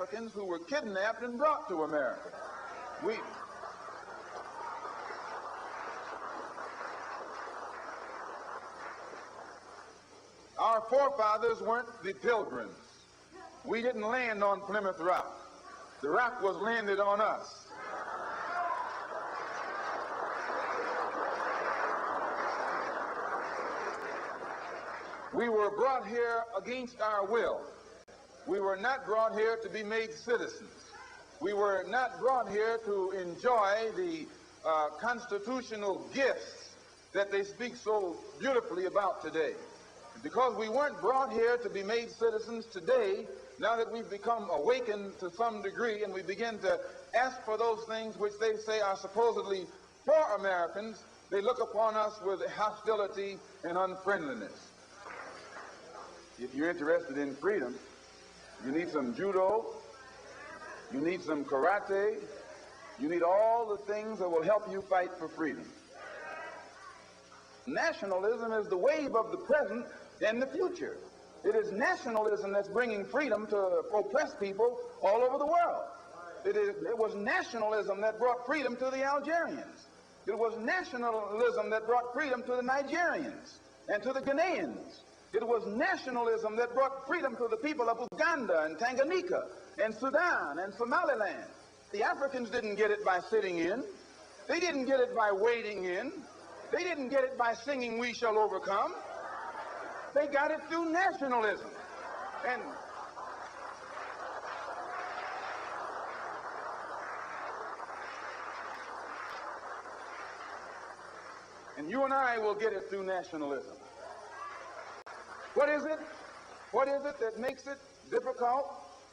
Africans who were kidnapped and brought to America. Our forefathers weren't the Pilgrims. We didn't land on Plymouth Rock. The rock was landed on us. We were brought here against our will. We were not brought here to be made citizens. We were not brought here to enjoy the constitutional gifts that they speak so beautifully about today. Because we weren't brought here to be made citizens today, now that we've become awakened to some degree and we begin to ask for those things which they say are supposedly for Americans, they look upon us with hostility and unfriendliness. If you're interested in freedom, you need some judo, you need some karate, you need all the things that will help you fight for freedom. Nationalism is the wave of the present and the future. It is nationalism that's bringing freedom to oppressed people all over the world. It was nationalism that brought freedom to the Algerians. It was nationalism that brought freedom to the Nigerians and to the Ghanaians. It was nationalism that brought freedom to the people of Uganda and Tanganyika and Sudan and Somaliland. The Africans didn't get it by sitting in. They didn't get it by waiting in. They didn't get it by singing, "We shall overcome." They got it through nationalism. And you and I will get it through nationalism. What is it? What is it that makes it difficult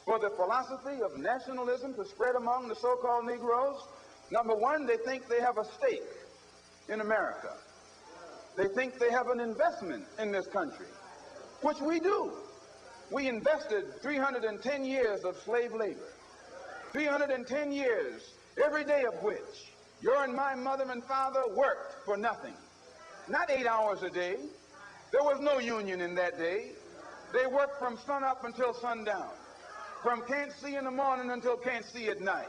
for the philosophy of nationalism to spread among the so-called Negroes? Number one, they think they have a stake in America. They think they have an investment in this country, which we do. We invested 310 years of slave labor, 310 years, every day of which your and my mother and father worked for nothing. Not 8 hours a day. There was no union in that day. They worked from sun up until sundown, from can't see in the morning until can't see at night.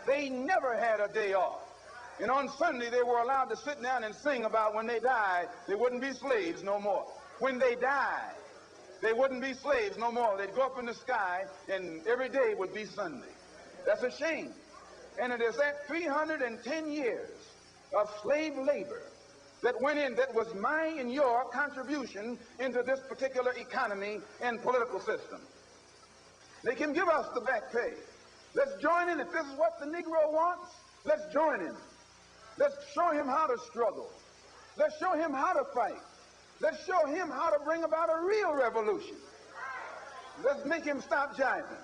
They never had a day off. And on Sunday, they were allowed to sit down and sing about when they died, they wouldn't be slaves no more. When they died, they wouldn't be slaves no more. They'd go up in the sky, and every day would be Sunday. That's a shame. And it is that 310 years of slave labor that went in, that was my and your contribution into this particular economy and political system. They can give us the back pay. Let's join in. If this is what the Negro wants, let's join in. Let's show him how to struggle. Let's show him how to fight. Let's show him how to bring about a real revolution. Let's make him stop jiving.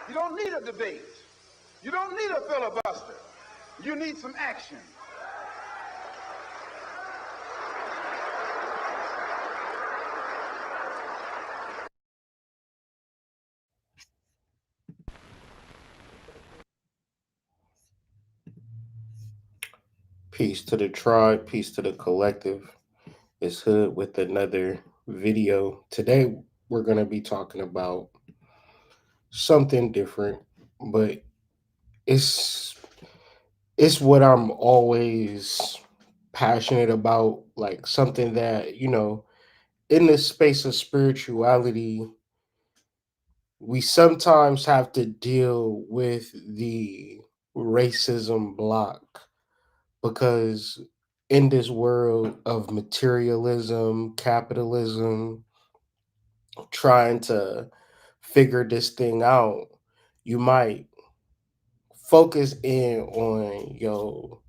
You don't need a debate. You don't need a filibuster. You need some action. Peace to the tribe, peace to the collective. It's Hood with another video. Today, we're going to be talking about something different, but it's what I'm always passionate about, like something that, in the space of spirituality, we sometimes have to deal with the racism block, because in this world of materialism, capitalism, trying to figure this thing out, you might focus in on your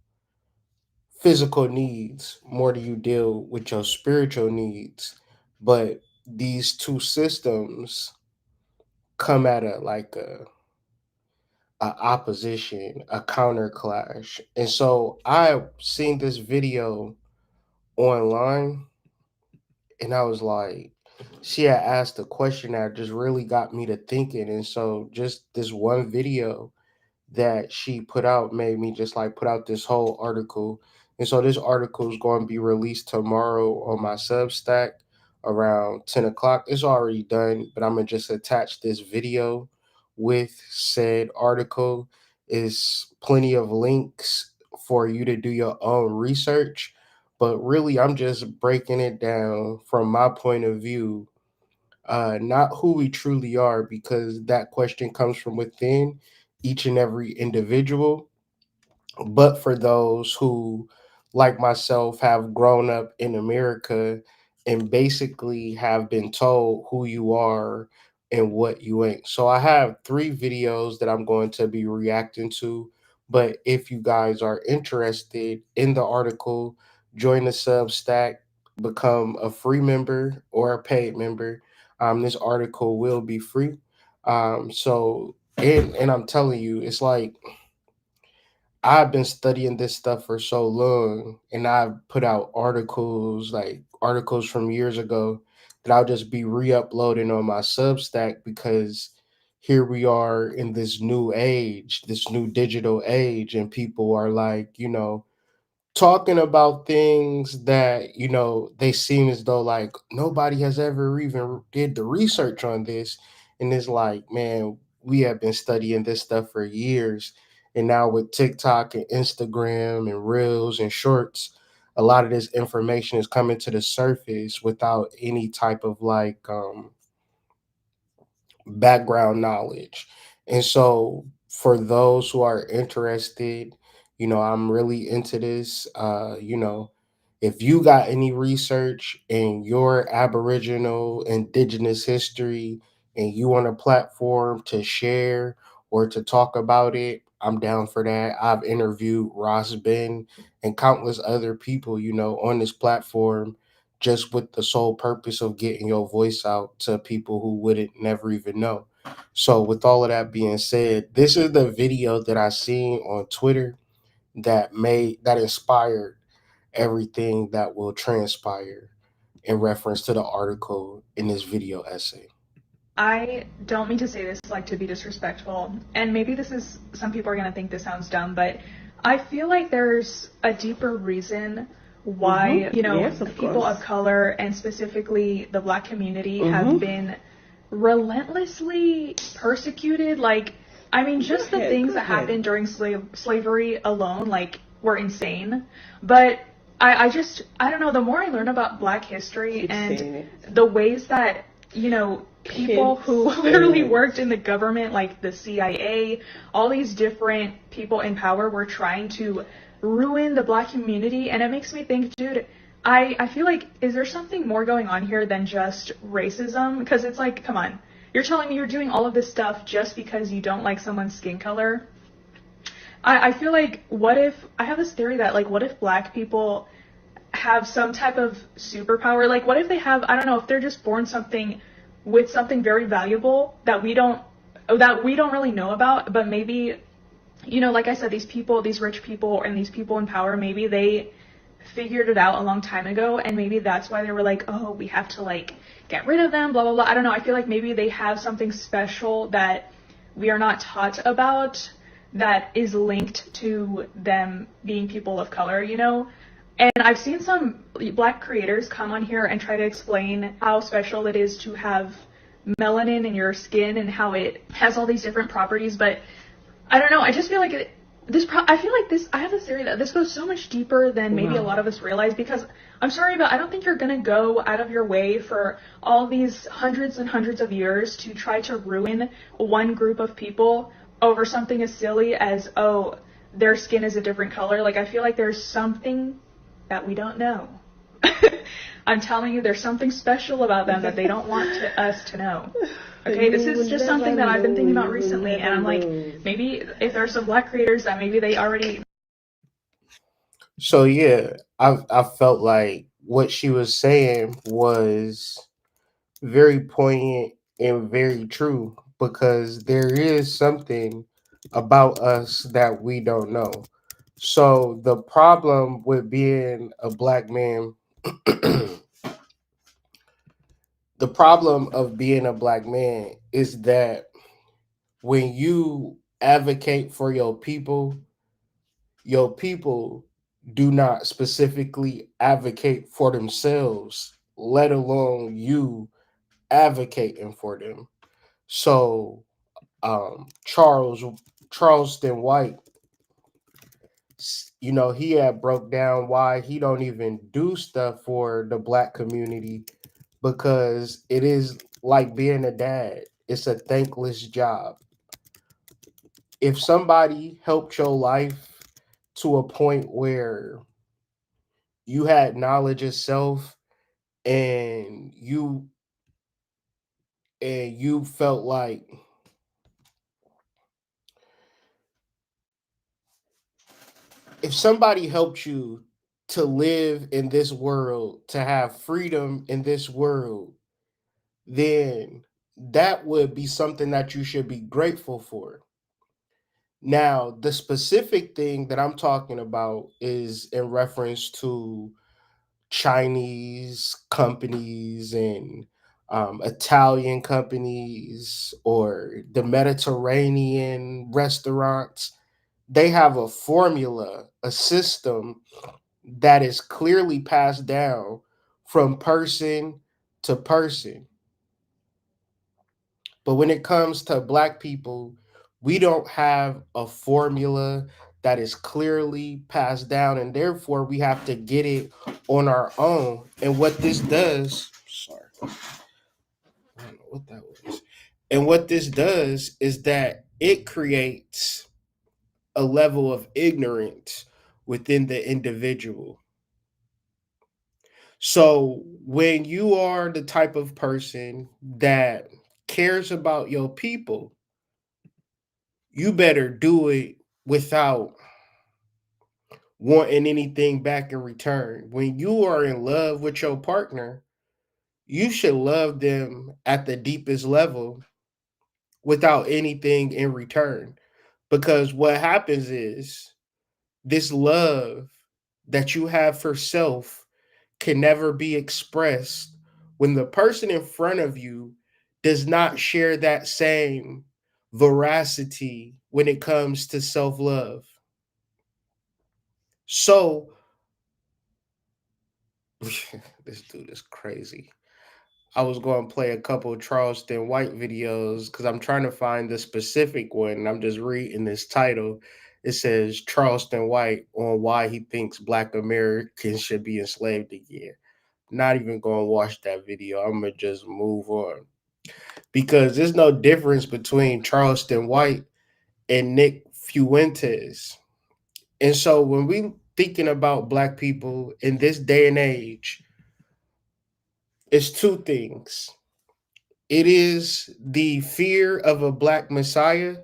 physical needs more than you deal with your spiritual needs. But these two systems come at a opposition, a counter clash. And so I seen this video online, and I was like, she had asked a question that just really got me to thinking. And so just this one video that she put out made me just like put out this whole article And so this article is going to be released tomorrow on my Substack around 10 o'clock. It's already done, but I'm going to just attach this video with said article. Is plenty of links for you to do your own research. But really, I'm just breaking it down from my point of view, not who we truly are, because that question comes from within each and every individual, but for those who, like myself, have grown up in America and basically have been told who you are and what you ain't. So I have three videos that I'm going to be reacting to. But if you guys are interested in the article, join the Substack, become a free member or a paid member. This article will be free. And I'm telling you, it's like I've been studying this stuff for so long, and I've put out articles, like articles from years ago, that I'll just be re-uploading on my Substack, because here we are in this new age, this new digital age, and people are like, talking about things that they seem as though like nobody has ever even did the research on this. And it's like, man, we have been studying this stuff for years, and now with TikTok and Instagram and reels and shorts, a lot of this information is coming to the surface without any type of like background knowledge. And so for those who are interested, I'm really into this. If you got any research in your Aboriginal, Indigenous history, and you want a platform to share or to talk about it, I'm down for that. I've interviewed Ross Ben and countless other people, on this platform, just with the sole purpose of getting your voice out to people who wouldn't never even know. So, with all of that being said, this is the video that I seen on Twitter that inspired everything that will transpire in reference to the article in this video essay. I don't mean to say this like to be disrespectful, and maybe this is, some people are going to think this sounds dumb, but I feel like there's a deeper reason why, Yes, people of color and specifically the Black community have been relentlessly persecuted. Like, I mean, just the things that happened during slavery alone, like, were insane. But I don't know, the more I learn about Black history and the ways that, people who literally worked in the government, like the CIA, all these different people in power were trying to ruin the Black community. And it makes me think, dude, I feel like, is there something more going on here than just racism? Because it's like, come on, you're telling me you're doing all of this stuff just because you don't like someone's skin color? I feel like, I have this theory that, like, what if Black people have some type of superpower? Like, what if they have, I don't know, if they're just born with something very valuable that we don't really know about, but maybe, like I said, these rich people and these people in power, maybe they figured it out a long time ago, and maybe that's why they were like, oh, we have to like get rid of them, blah blah blah. I don't know, I feel like maybe they have something special that we are not taught about, that is linked to them being people of color, And I've seen some Black creators come on here and try to explain how special it is to have melanin in your skin and how it has all these different properties. But I don't know, I just feel like I have this theory that this goes so much deeper than maybe a lot of us realize, because I'm sorry, but I don't think you're going to go out of your way for all these hundreds and hundreds of years to try to ruin one group of people over something as silly as, oh, their skin is a different color. Like, I feel like there's something that we don't know. I'm telling you, there's something special about them that they don't want us to know. Okay, this is just something that I've been thinking about recently, and I'm like, maybe if there's some Black creators that maybe they already... So yeah, I felt like what she was saying was very poignant and very true, because there is something about us that we don't know. So the problem with being a Black man, the problem of being a Black man is that when you advocate for your people do not specifically advocate for themselves, let alone you advocating for them. So Charleston White, he had broke down why he don't even do stuff for the black community, because it is like being a dad. It's a thankless job. If somebody helped your life to a point where you had knowledge of self, and you felt like, if somebody helped you to live in this world, to have freedom in this world, then that would be something that you should be grateful for. Now, the specific thing that I'm talking about is in reference to Chinese companies and Italian companies, or the Mediterranean restaurants. They have a formula, a system that is clearly passed down from person to person. But when it comes to black people, we don't have a formula that is clearly passed down, and therefore we have to get it on our own. And what this does, sorry, I don't know what that was. And what this does is that it creates a level of ignorance within the individual. So when you are the type of person that cares about your people, you better do it without wanting anything back in return. When you are in love with your partner, you should love them at the deepest level without anything in return. Because what happens is, this love that you have for self can never be expressed when the person in front of you does not share that same veracity when it comes to self-love. So, this dude is crazy. I was going to play a couple of Charleston White videos because I'm trying to find the specific one. And I'm just reading this title. It says Charleston White on why he thinks Black Americans should be enslaved again. Not even going to watch that video. I'm going to just move on. Because there's no difference between Charleston White and Nick Fuentes. And so when we thinking about Black people in this day and age, it's two things. It is the fear of a Black Messiah.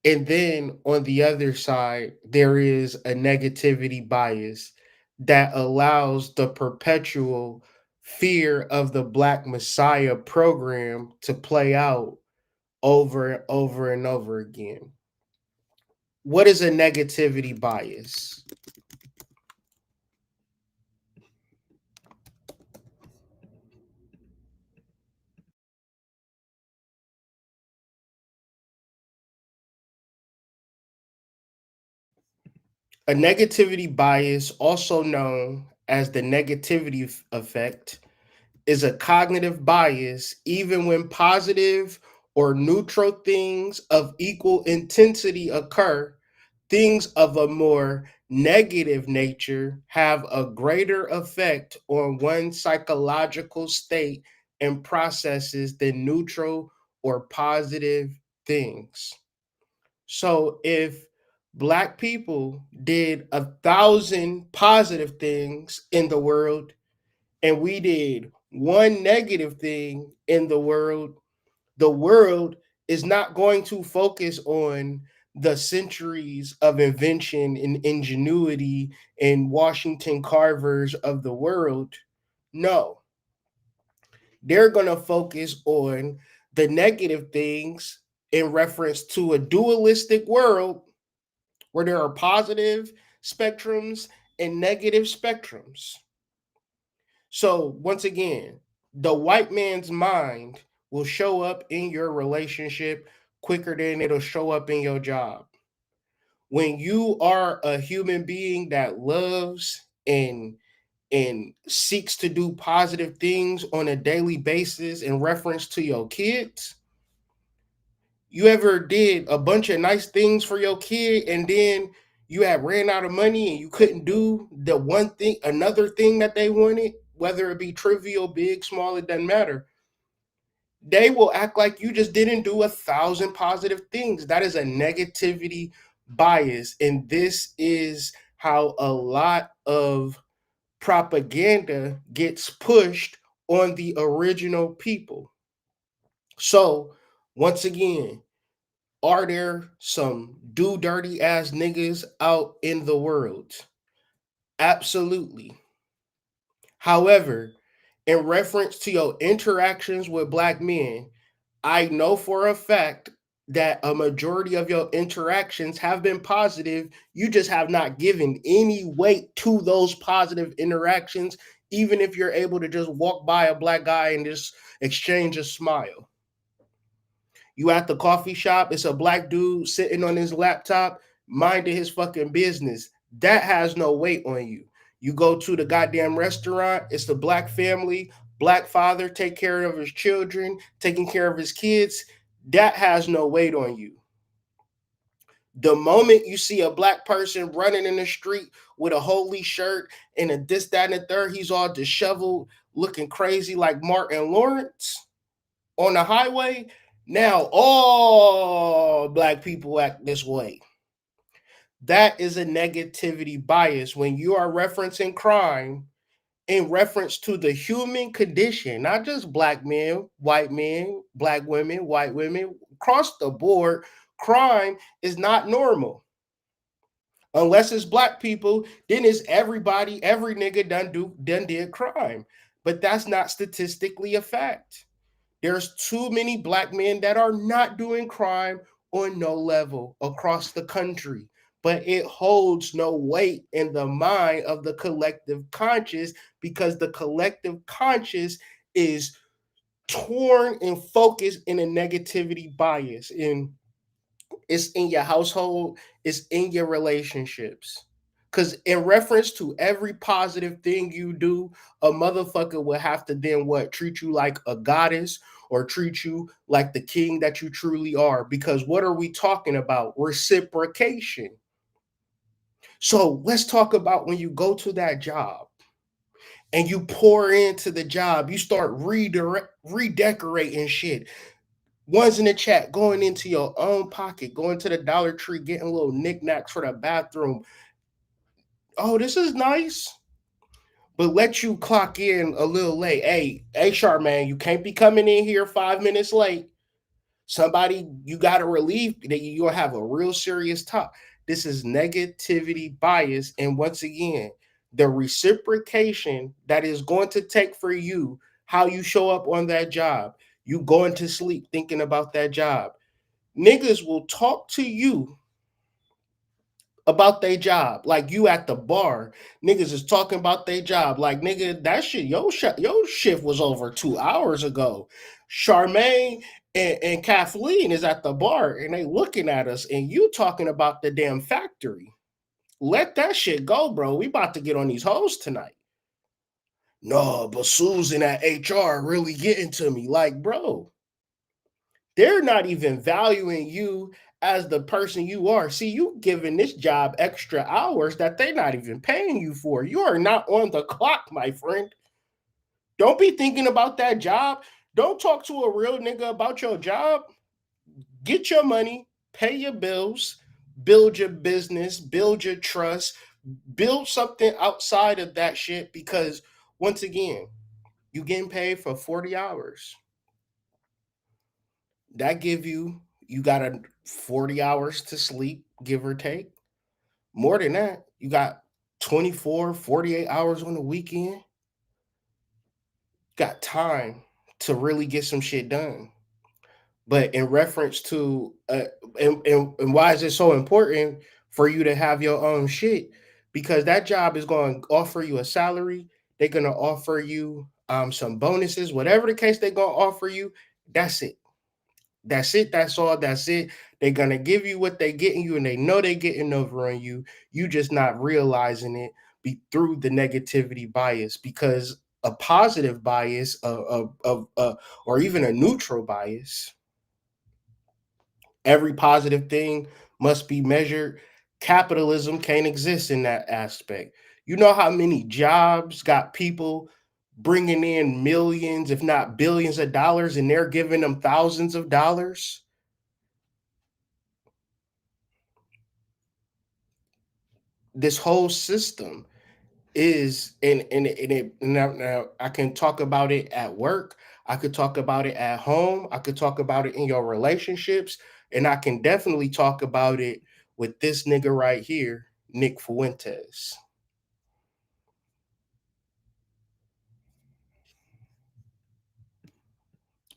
And then on the other side, there is a negativity bias that allows the perpetual fear of the Black Messiah program to play out over and over and over again. What is a negativity bias? A negativity bias, also known as the negativity effect, is a cognitive bias even when positive or neutral things of equal intensity occur. Things of a more negative nature have a greater effect on one's psychological state and processes than neutral or positive things. So if Black people did 1,000 positive things in the world, and we did one negative thing in the world is not going to focus on the centuries of invention and ingenuity and Washington Carvers of the world. No, they're going to focus on the negative things in reference to a dualistic world where there are positive spectrums and negative spectrums. So, once again, the white man's mind will show up in your relationship quicker than it'll show up in your job. when you are a human being that loves and seeks to do positive things on a daily basis in reference to your kids, you ever did a bunch of nice things for your kid and then you had ran out of money and you couldn't do the one thing, another thing that they wanted, whether it be trivial, big, small, it doesn't matter. They will act like you just didn't do 1,000 positive things. That is a negativity bias. And this is how a lot of propaganda gets pushed on the original people. So, once again, are there some do dirty ass niggas out in the world? Absolutely. However, in reference to your interactions with black men, I know for a fact that a majority of your interactions have been positive. You just have not given any weight to those positive interactions, even if you're able to just walk by a black guy and just exchange a smile. You at the coffee shop, it's a black dude sitting on his laptop, minding his fucking business. That has no weight on you. You go to the goddamn restaurant, it's the black family, black father take care of his children, taking care of his kids. That has no weight on you. The moment you see a black person running in the street with a holy shirt and a this, that, and the third, he's all disheveled, looking crazy like Martin Lawrence on the highway. Now all black people act this way. That is a negativity bias when you are referencing crime in reference to the human condition, not just black men, black women, white women. Across the board, crime is not normal. Unless it's black people, then it's everybody, every nigga done did crime. But that's not statistically a fact. There's too many black men that are not doing crime on no level across the country, but it holds no weight in the mind of the collective conscious because the collective conscious is torn and focused in a negativity bias. And it's in your household, it's in your relationships. Because in reference to every positive thing you do, a motherfucker will have to then what? Treat you like a goddess or treat you like the king that you truly are. Because what are we talking about? Reciprocation. So let's talk about when you go to that job and you pour into the job, you start redecorating shit. One's in the chat, going into your own pocket, going to the Dollar Tree, getting little knickknacks for the bathroom. Oh, this is nice. But let you clock in a little late. Hey, Charmaine, you can't be coming in here 5 minutes late. Somebody, you got to relieve that you'll have a real serious talk. This is negativity bias. And once again, the reciprocation that is going to take for you, how you show up on that job, you going to sleep thinking about that job. Niggas will talk to you about their job like you at the bar. Niggas is talking about their job like, nigga, that shit, your shift was over 2 hours ago. Charmaine and Kathleen is at the bar and they looking at us and you talking about the damn factory. Let that shit go, bro. We about to get on these hoes tonight. No, but Susan at HR really getting to me. Like, bro, they're not even valuing you as the person you are. See, you giving this job extra hours that they're not even paying you for. You are not on the clock, my friend. Don't be thinking about that job. Don't talk to a real nigga about your job. Get your money, pay your bills, build your business, build your trust, build something outside of that shit because once again, you getting paid for 40 hours. That give you got 40 hours to sleep, give or take. More than that, you got 24, 48 hours on the weekend. Got time to really get some shit done. But in reference to and why is it so important for you to have your own shit? Because that job is going to offer you a salary. They're going to offer you some bonuses, whatever the case they're going to offer you. That's it. That's it. That's all. That's it. They're gonna give you what they getting you, and they know they getting over on you. You just not realizing it through the negativity bias, because a positive bias or even a neutral bias, every positive thing must be measured. Capitalism can't exist in that aspect. You know how many jobs got people bringing in millions, if not billions of dollars, and they're giving them thousands of dollars? This whole system is now I can talk about it at work, I could talk about it at home, I could talk about it in your relationships, and I can definitely talk about it with this nigga right here, Nick Fuentes.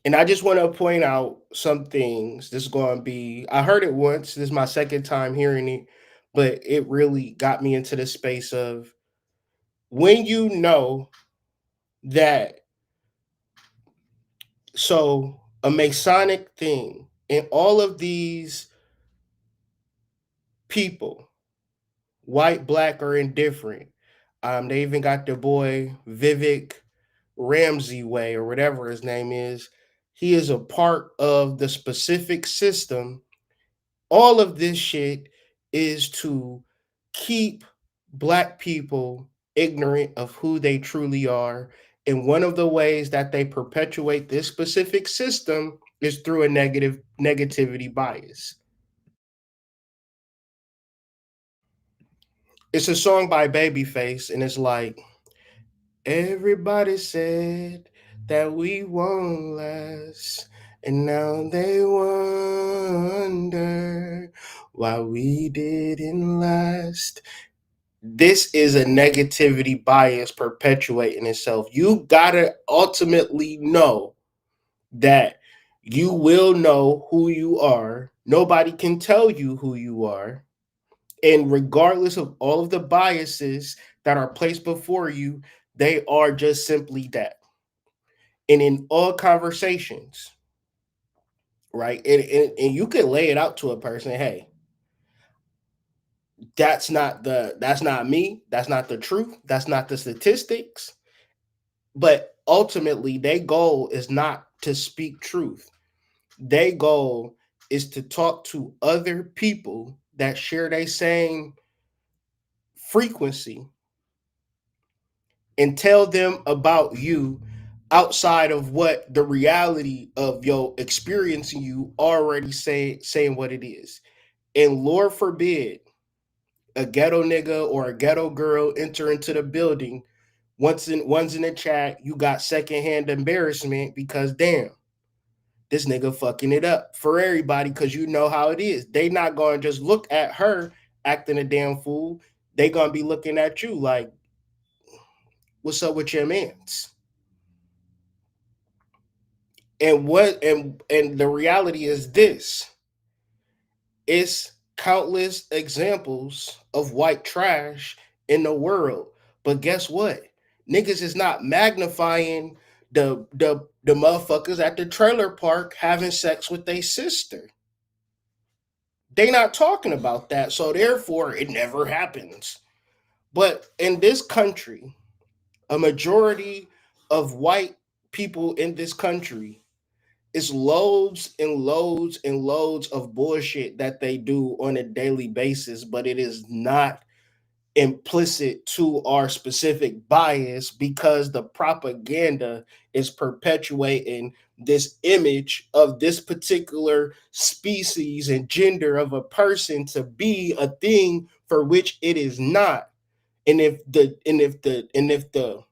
And I just want to point out some things. This is going to be, I heard it once, this is my second time hearing it, but it really got me into the space of, when you know that, so a Masonic thing, and all of these people, white, black, or indifferent, they even got their boy Vivek Ramsey Way, or whatever his name is. He is a part of the specific system. All of this shit is to keep black people ignorant of who they truly are. And one of the ways that they perpetuate this specific system is through a negativity bias. It's a song by Babyface, and it's like, everybody said that we won't last, and now they wonder why we didn't last. This is a negativity bias perpetuating itself. You gotta ultimately know that you will know who you are. Nobody can tell you who you are. And regardless of all of the biases that are placed before you, they are just simply that. And in all conversations, right? And you can lay it out to a person, hey, that's not me, that's not the truth, that's not the statistics. But ultimately, their goal is not to speak truth. Their goal is to talk to other people that share their same frequency and tell them about you outside of what the reality of your experiencing you already saying what it is. And Lord forbid a ghetto nigga or a ghetto girl enter into the building. One's in the chat, you got secondhand embarrassment because damn, this nigga fucking it up for everybody, because you know how it is. They not going to just look at her acting a damn fool. They going to be looking at you like, what's up with your mans? And the reality is this. It's countless examples of white trash in the world. But guess what? Niggas is not magnifying the motherfuckers at the trailer park having sex with their sister. They not talking about that, so therefore it never happens. But in this country, a majority of white people in this country, it's loads and loads and loads of bullshit that they do on a daily basis, but it is not implicit to our specific bias, because the propaganda is perpetuating this image of this particular species and gender of a person to be a thing for which it is not. And if the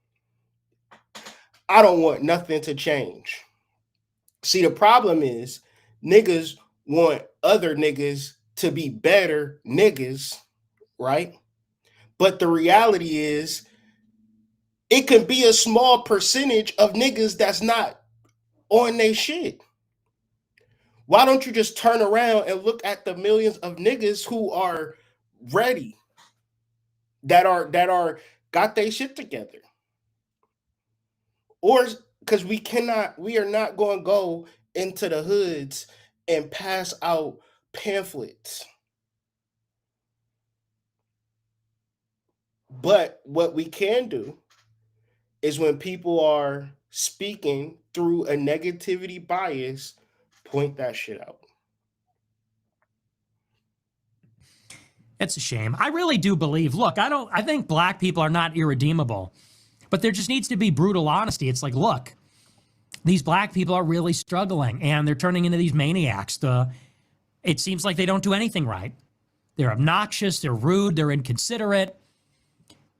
I don't want nothing to change. See, the problem is niggas want other niggas to be better niggas, right? But the reality is, it can be a small percentage of niggas that's not on their shit. Why don't you just turn around and look at the millions of niggas who are ready, that are got their shit together? Or because we are not going to go into the hoods and pass out pamphlets. But what we can do is when people are speaking through a negativity bias, point that shit out. It's a shame. I really do believe, look, I think black people are not irredeemable, but there just needs to be brutal honesty. It's like, look, these black people are really struggling and they're turning into these maniacs. It seems like they don't do anything right. They're obnoxious, they're rude, they're inconsiderate,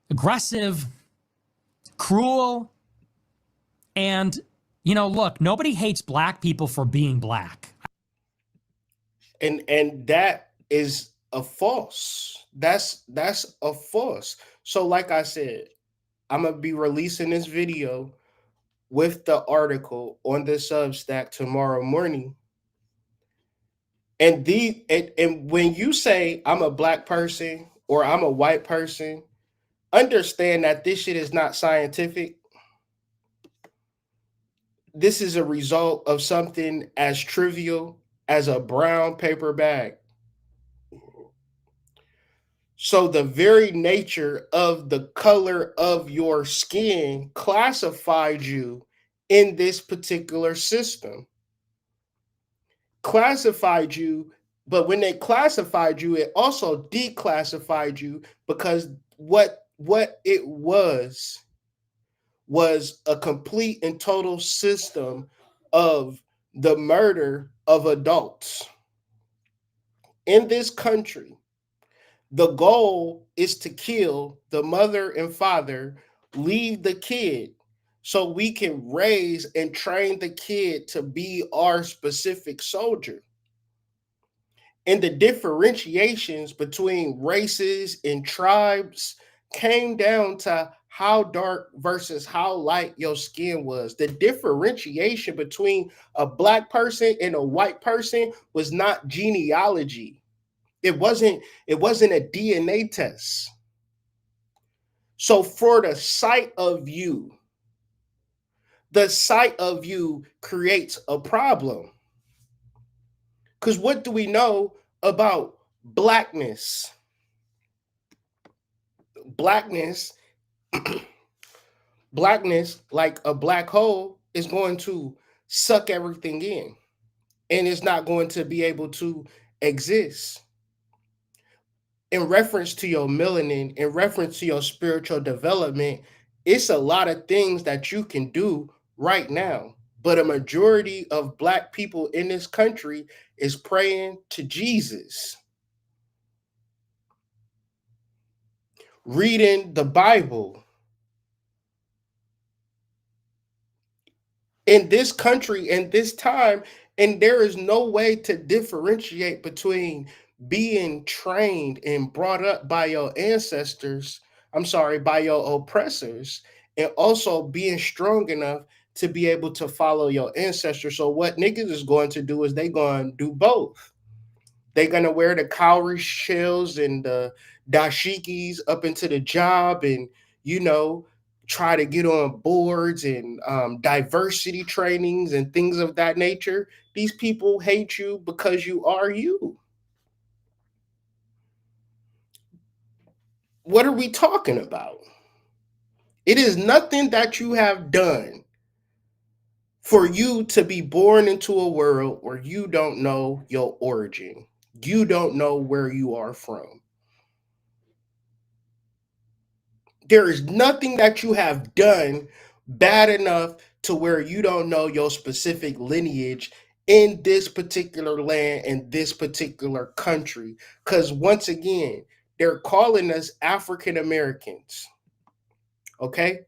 aggressive, cruel. And, you know, look, nobody hates black people for being black. And that is a false. That's a false. So like I said, I'm going to be releasing this video with the article on the Substack tomorrow morning. And when you say I'm a black person or I'm a white person, understand that this shit is not scientific. This is a result of something as trivial as a brown paper bag. So the very nature of the color of your skin classified you in this particular system. Classified you, but when they classified you, it also declassified you because what it was a complete and total system of the murder of adults in this country. The goal is to kill the mother and father, leave the kid so we can raise and train the kid to be our specific soldier. And the differentiations between races and tribes came down to how dark versus how light your skin was. The differentiation between a black person and a white person was not genealogy. It wasn't a DNA test. So for the sight of you creates a problem. Because what do we know about blackness? Blackness, like a black hole, is going to suck everything in and it's not going to be able to exist. In reference to your melanin, in reference to your spiritual development, it's a lot of things that you can do right now. But a majority of black people in this country is praying to Jesus, reading the Bible. In this country, in this time, and there is no way to differentiate between being trained and brought up by your ancestors, by your oppressors, and also being strong enough to be able to follow your ancestors. So what niggas is going to do is they going to do both. They're going to wear the cowrie shells and the dashikis up into the job and, try to get on boards and diversity trainings and things of that nature. These people hate you because you are you. What are we talking about? It is nothing that you have done for you to be born into a world where you don't know your origin. You don't know where you are from. There is nothing that you have done bad enough to where you don't know your specific lineage in this particular land and this particular country. Because once again, they're calling us African Americans. Okay?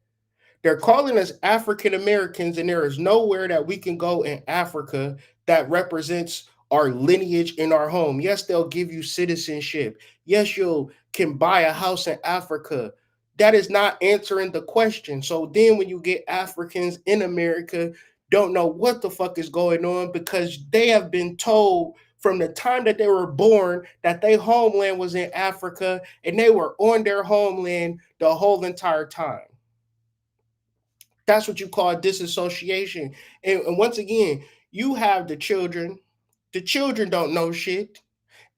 They're calling us African Americans, and there is nowhere that we can go in Africa that represents our lineage in our home. Yes, they'll give you citizenship. Yes, you can buy a house in Africa. That is not answering the question. So then when you get Africans in America, don't know what the fuck is going on because they have been told from the time that they were born that their homeland was in Africa and they were on their homeland the whole entire time. That's what you call disassociation. And once again, you have the children. The children don't know shit.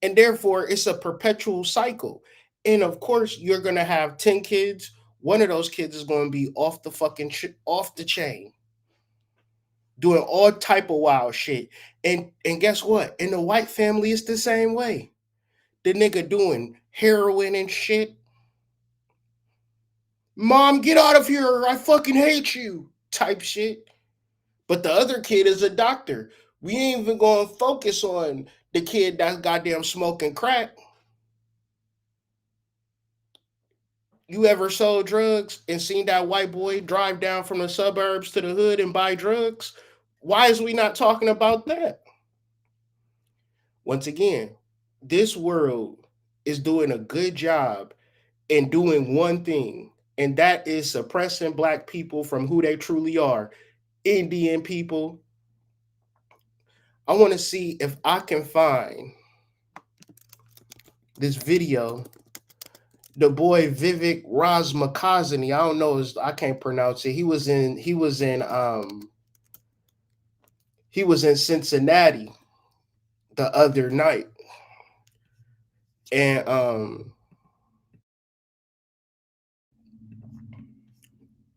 And therefore, it's a perpetual cycle. And of course, you're going to have 10 kids. One of those kids is going to be off the fucking off the chain, doing all type of wild shit. And guess what? In the white family, it's the same way. The nigga doing heroin and shit. Mom, get out of here. I fucking hate you. Type shit. But the other kid is a doctor. We ain't even going to focus on the kid that's goddamn smoking crack. You ever sold drugs and seen that white boy drive down from the suburbs to the hood and buy drugs? Why is we not talking about that? Once again, this world is doing a good job in doing one thing, and that is suppressing Black people from who they truly are. Indian people. I want to see if I can find this video. The boy Vivek Ramaswamy, I don't know, I can't pronounce it. He was in Cincinnati the other night. And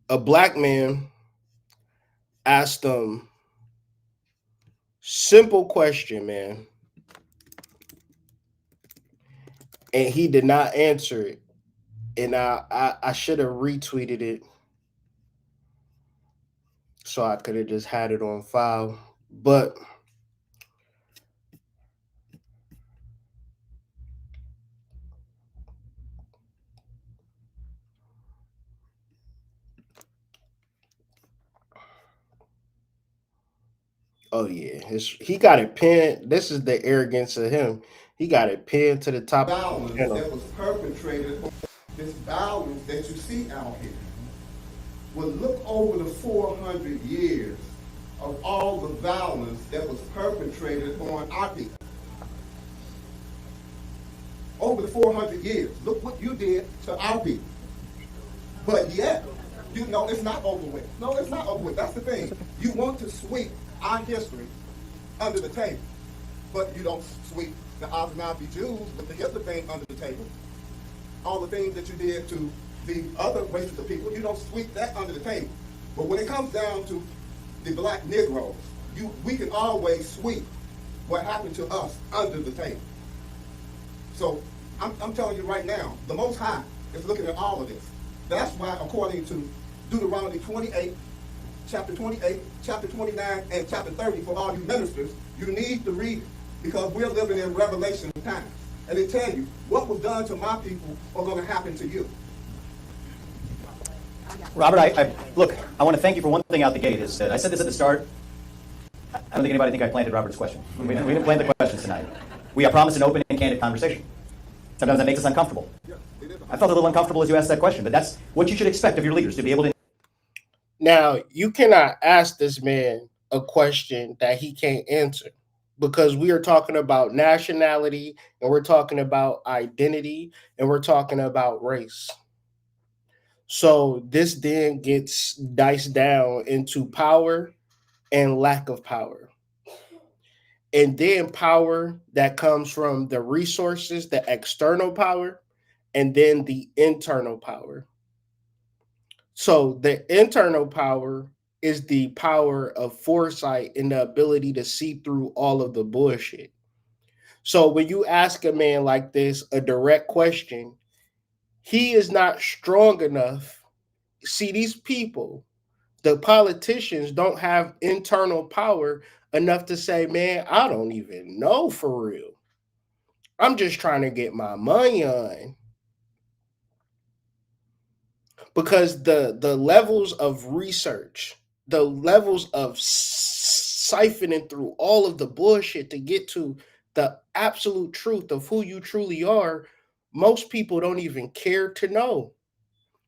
a Black man asked him simple question, man. And he did not answer it. And I should have retweeted it so I could have just had it on file. But oh yeah, he got it pinned. This is the arrogance of him. He got it pinned to the top of the channel. That was perpetrated on this violence that you see out here. Well, look over the 400 years of all the violence that was perpetrated on our people. Over the 400 years, look what you did to our people. But yet, you know it's not over with. No, it's not over with. That's the thing. You want to sweep our history under the table, but you don't sweep the Anunnaki Jews with the Hitler thing under the table. All the things that you did to the other races of people, you don't sweep that under the table. But when it comes down to the Black Negroes, we can always sweep what happened to us under the table. So I'm telling you right now, the Most High is looking at all of this. That's why, according to Deuteronomy 28, chapter 28, chapter 29, and chapter 30, for all you ministers, you need to read it, because we're living in Revelation times. And they tell you, what was done to my people are going to happen to you. Robert, look, I want to thank you for one thing out the gate. Is that I said this at the start. I don't think anybody think I planted Robert's question. We didn't plant the questions tonight. We have promised an open and candid conversation. Sometimes that makes us uncomfortable. I felt a little uncomfortable as you asked that question, but that's what you should expect of your leaders, to be able to. Now, you cannot ask this man a question that he can't answer, because we are talking about nationality, and we're talking about identity, and we're talking about race. So this then gets diced down into power and lack of power. And then power that comes from the resources, the external power, and then the internal power. So the internal power is the power of foresight and the ability to see through all of the bullshit. So when you ask a man like this a direct question, he is not strong enough. See, these people, the politicians, don't have internal power enough to say, man, I don't even know for real. I'm just trying to get my money on. Because the levels of research, the levels of siphoning through all of the bullshit to get to the absolute truth of who you truly are, most people don't even care to know,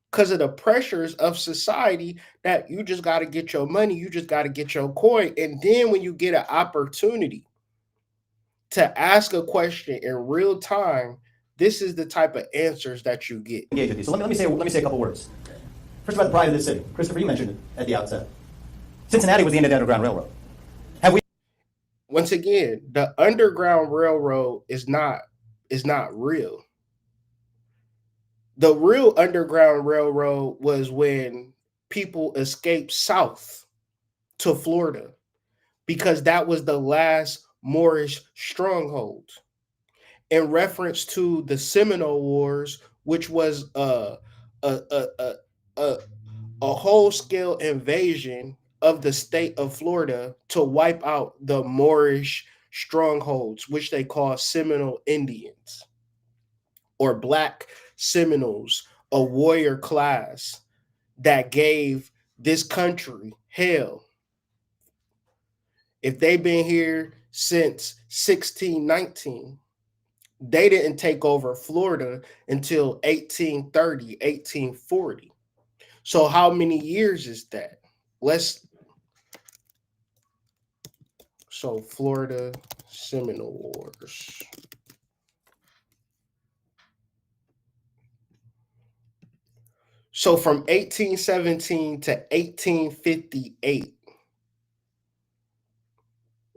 because of the pressures of society that you just got to get your money, you just got to get your coin. And then when you get an opportunity to ask a question in real time, this is the type of answers that you get. Engage with you. So let me say a couple words. First about the pride of this city. Christopher, you mentioned it at the outset. Cincinnati was the end of the Underground Railroad. once again, the Underground Railroad is not real. The real Underground Railroad was when people escaped south to Florida, because that was the last Moorish stronghold. In reference to the Seminole Wars, which was a, a, a, a, a whole scale invasion of the state of Florida to wipe out the Moorish strongholds, which they call Seminole Indians or Black Seminoles, a warrior class that gave this country hell. If they've been here since 1619, they didn't take over Florida until 1830, 1840. So how many years is that? So Florida Seminole Wars. So from 1817 to 1858,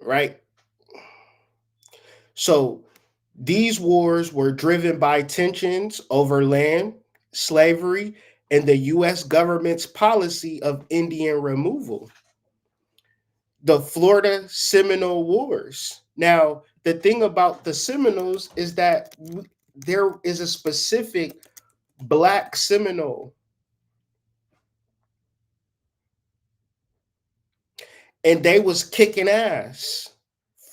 right? So these wars were driven by tensions over land, slavery, and the U.S. government's policy of Indian removal. The Florida Seminole Wars. Now, the thing about the Seminoles is that there is a specific Black Seminole, and they was kicking ass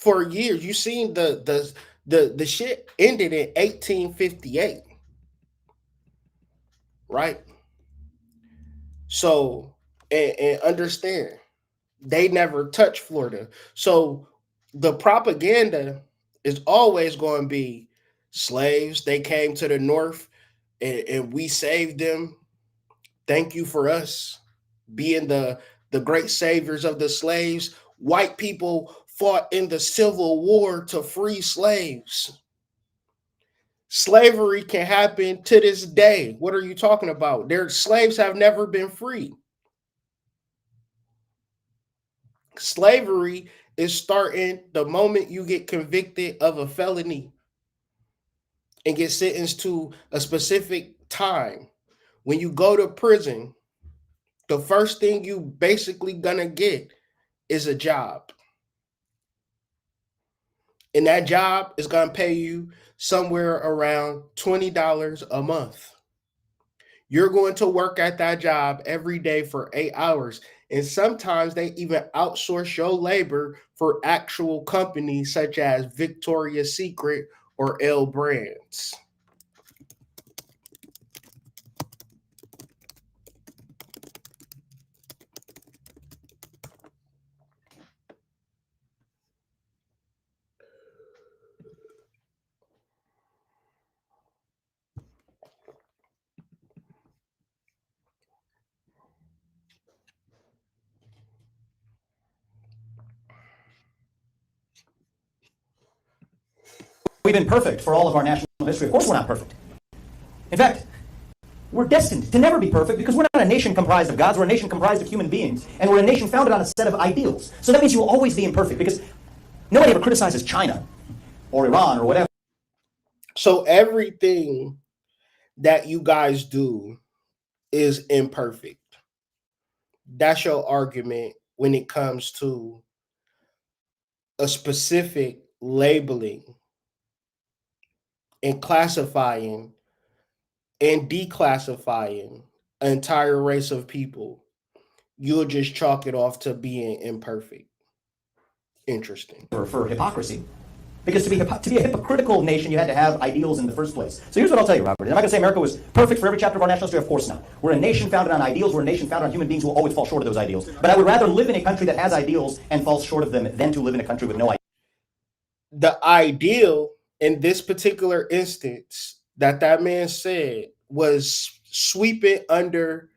for years. You seen the shit ended in 1858, right? So and understand, they never touched Florida. So the propaganda is always going to be slaves. They came to the North and we saved them. Thank you for us being the great saviors of the slaves. White people fought in the Civil War to free slaves. Slavery can happen to this day. What are you talking about? Their slaves have never been free. Slavery is starting the moment you get convicted of a felony and get sentenced to a specific time. When you go to prison, the first thing you basically gonna get is a job. And that job is gonna pay you somewhere around $20 a month. You're going to work at that job every day for 8 hours. And sometimes they even outsource your labor for actual companies such as Victoria's Secret or L Brands. We've been perfect for all of our national history. Of course we're not perfect. In fact, we're destined to never be perfect because we're not a nation comprised of gods. We're a nation comprised of human beings. And we're a nation founded on a set of ideals. So that means you will always be imperfect because nobody ever criticizes China or Iran or whatever. So everything that you guys do is imperfect. That's your argument when it comes to a specific labeling and classifying and declassifying an entire race of people. You'll just chalk it off to being imperfect. Interesting. For hypocrisy. Because to be a hypocritical nation, you had to have ideals in the first place. So here's what I'll tell you, Robert. Am I going to say America was perfect for every chapter of our national history? Of course not. We're a nation founded on ideals. We're a nation founded on human beings who will always fall short of those ideals. But I would rather live in a country that has ideals and falls short of them than to live in a country with no ideals. The ideal in this particular instance that man said was sweeping under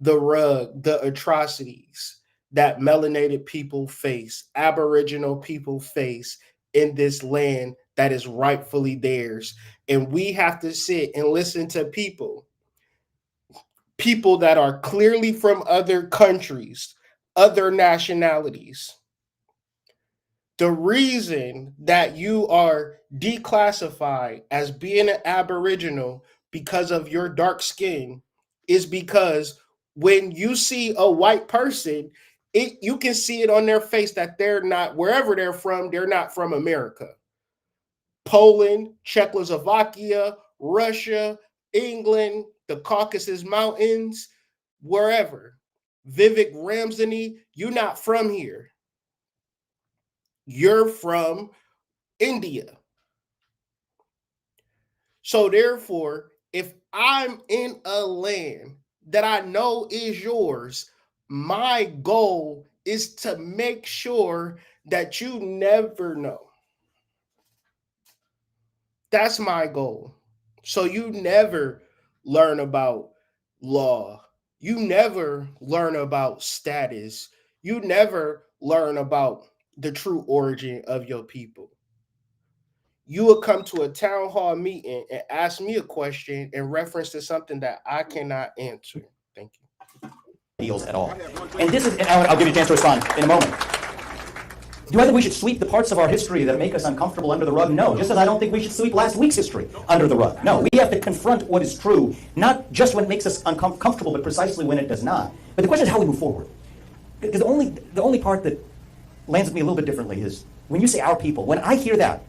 the rug the atrocities that melanated people face, Aboriginal people face in this land that is rightfully theirs. And we have to sit and listen to people that are clearly from other countries, other nationalities, The reason that you are declassified as being an Aboriginal because of your dark skin is because when you see a white person, you can see it on their face that they're not, wherever they're not from America. Poland, Czechoslovakia, Russia, England, the Caucasus Mountains, wherever. Vivek Ramsey, you're not from here. You're from India. So therefore, if I'm in a land that I know is yours, my goal is to make sure that you never know. That's my goal. So you never learn about law. You never learn about status. You never learn about the true origin of your people. You would come to a town hall meeting and ask me a question in reference to something that I cannot answer. Thank you. Deals at all. And this is, and I'll give you a chance to respond in a moment. Do I think we should sweep the parts of our history that make us uncomfortable under the rug? No. Just as I don't think we should sweep last week's history under the rug. No. We have to confront what is true, not just when it makes us uncomfortable, but precisely when it does not. But the question is how we move forward. Because the only part that lands with me a little bit differently is when you say our people. When I hear that,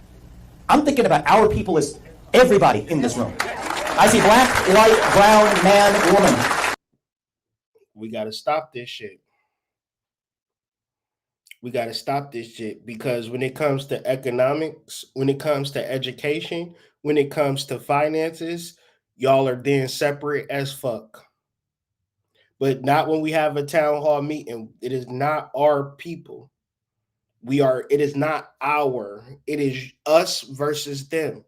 I'm thinking about our people as everybody in this room. I see black, white, brown, man, woman. We got to stop this shit. We got to stop this shit because when it comes to economics, when it comes to education, when it comes to finances, y'all are then separate as fuck. But not when we have a town hall meeting. It is not our people. It is not it is us versus them.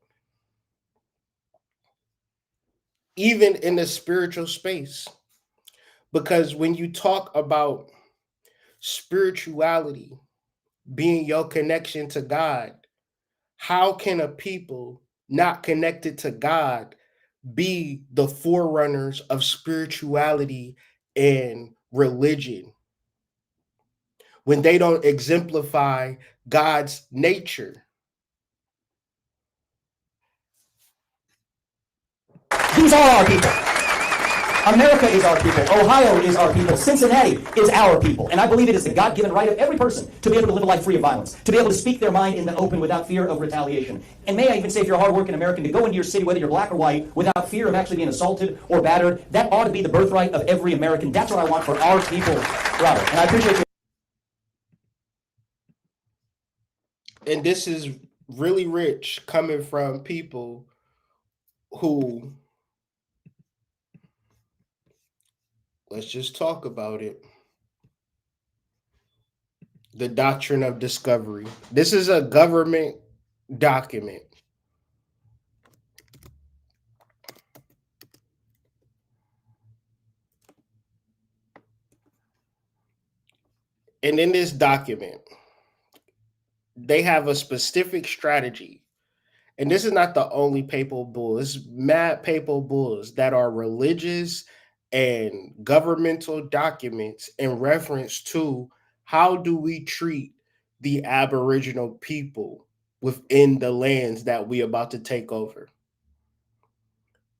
Even in the spiritual space. Because when you talk about spirituality being your connection to God, how can a people not connected to God be the forerunners of spirituality and religion when they don't exemplify God's nature? These are our people. America is our people. Ohio is our people. Cincinnati is our people. And I believe it is the God-given right of every person to be able to live a life free of violence, to be able to speak their mind in the open without fear of retaliation. And may I even say, if you're a hardworking American, to go into your city, whether you're black or white, without fear of actually being assaulted or battered, that ought to be the birthright of every American. That's what I want for our people, Robert. And I appreciate you. And this is really rich coming from people who, let's just talk about it. The doctrine of discovery. This is a government document. And in this document, they have a specific strategy. And this is not the only papal bull. It's mad papal bulls that are religious and governmental documents in reference to how do we treat the Aboriginal people within the lands that we about to take over.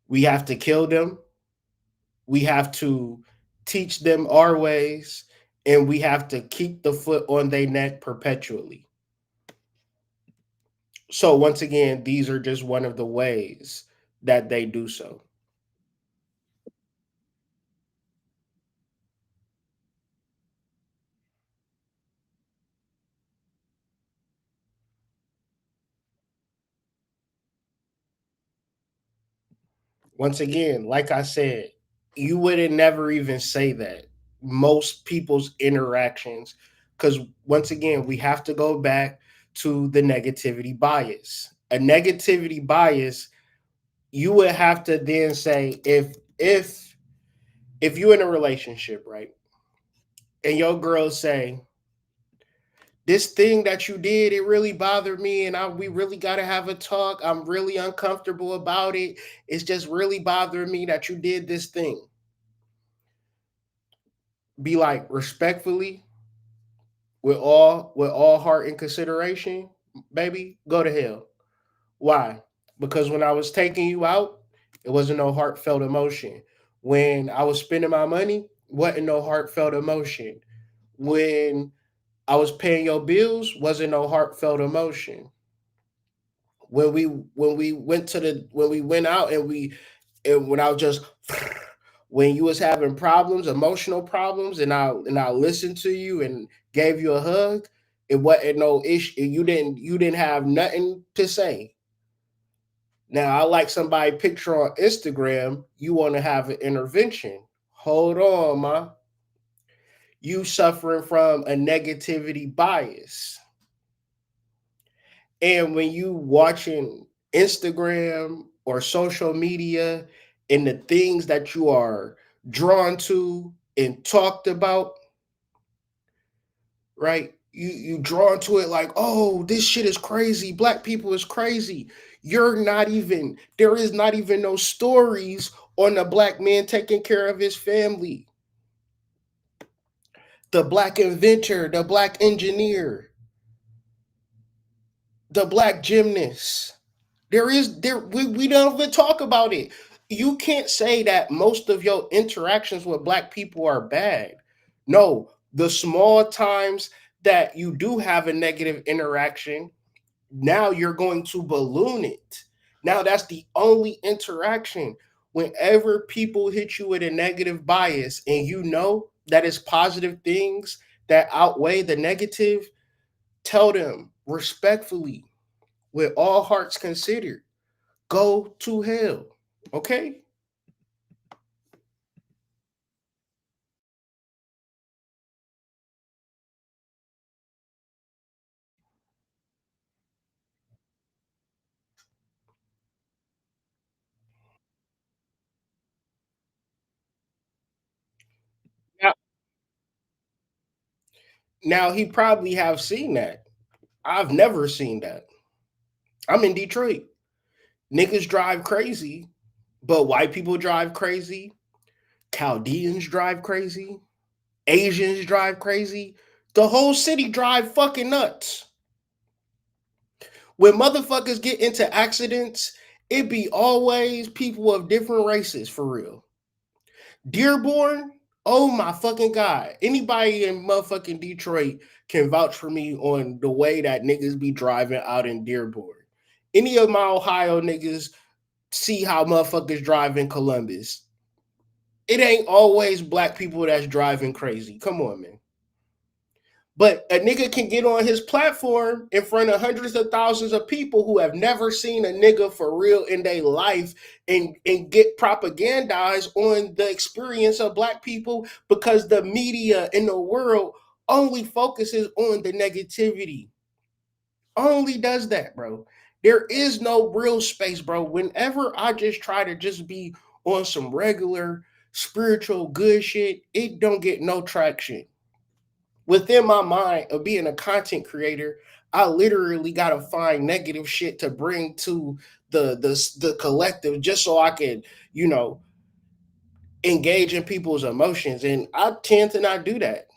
We have to kill them. We have to teach them our ways, and we have to keep the foot on their neck perpetually. So once again, these are just one of the ways that they do so. Once again, like I said, you wouldn't never even say that. Most people's interactions, because once again, we have to go back to the negativity bias. A negativity bias, you would have to then say if you're in a relationship, right, and your girl say, this thing that you did, it really bothered me, and we really got to have a talk. I'm really uncomfortable about it. It's just really bothering me that you did this thing. Be like, respectfully, with all heart and consideration, baby, go to hell. Why? Because when I was taking you out, it wasn't no heartfelt emotion. When I was spending my money, wasn't no heartfelt emotion. When I was paying your bills, wasn't no heartfelt emotion. When we went out and when I was just when you was having problems, emotional problems, and I listened to you and gave you a hug, it wasn't no issue. You didn't have nothing to say. Now I like somebody picture on Instagram, you want to have an intervention. Hold on, ma. You suffering from a negativity bias. And when you watching Instagram or social media and the things that you are drawn to and talked about, right? You drawn to it like, oh, this shit is crazy. Black people is crazy. There is not even no stories on the black man taking care of his family. The black inventor, the black engineer, the black gymnast. We don't even talk about it. You can't say that most of your interactions with black people are bad. No, the small times that you do have a negative interaction, now you're going to balloon it. Now that's the only interaction. Whenever people hit you with a negative bias and you know that it's positive things that outweigh the negative, tell them respectfully, with all hearts considered, go to hell. Okay? Now, now he probably have seen that. I've never seen that. I'm in Detroit. Niggas drive crazy, but white people drive crazy. Chaldeans drive crazy. Asians drive crazy. The whole city drive fucking nuts. When motherfuckers get into accidents, it be always people of different races for real. Dearborn, oh my fucking God. Anybody in motherfucking Detroit can vouch for me on the way that niggas be driving out in Dearborn. Any of my Ohio niggas see how motherfuckers drive in Columbus. It ain't always black people that's driving crazy. Come on, man. But a nigga can get on his platform in front of hundreds of thousands of people who have never seen a nigga for real in their life and get propagandized on the experience of black people because the media in the world only focuses on the negativity. Only does that, bro. There is no real space, bro. Whenever I just try to just be on some regular spiritual good shit, it don't get no traction. Within my mind of being a content creator, I literally gotta find negative shit to bring to the collective just so I can, you know, engage in people's emotions. And I tend to not do that.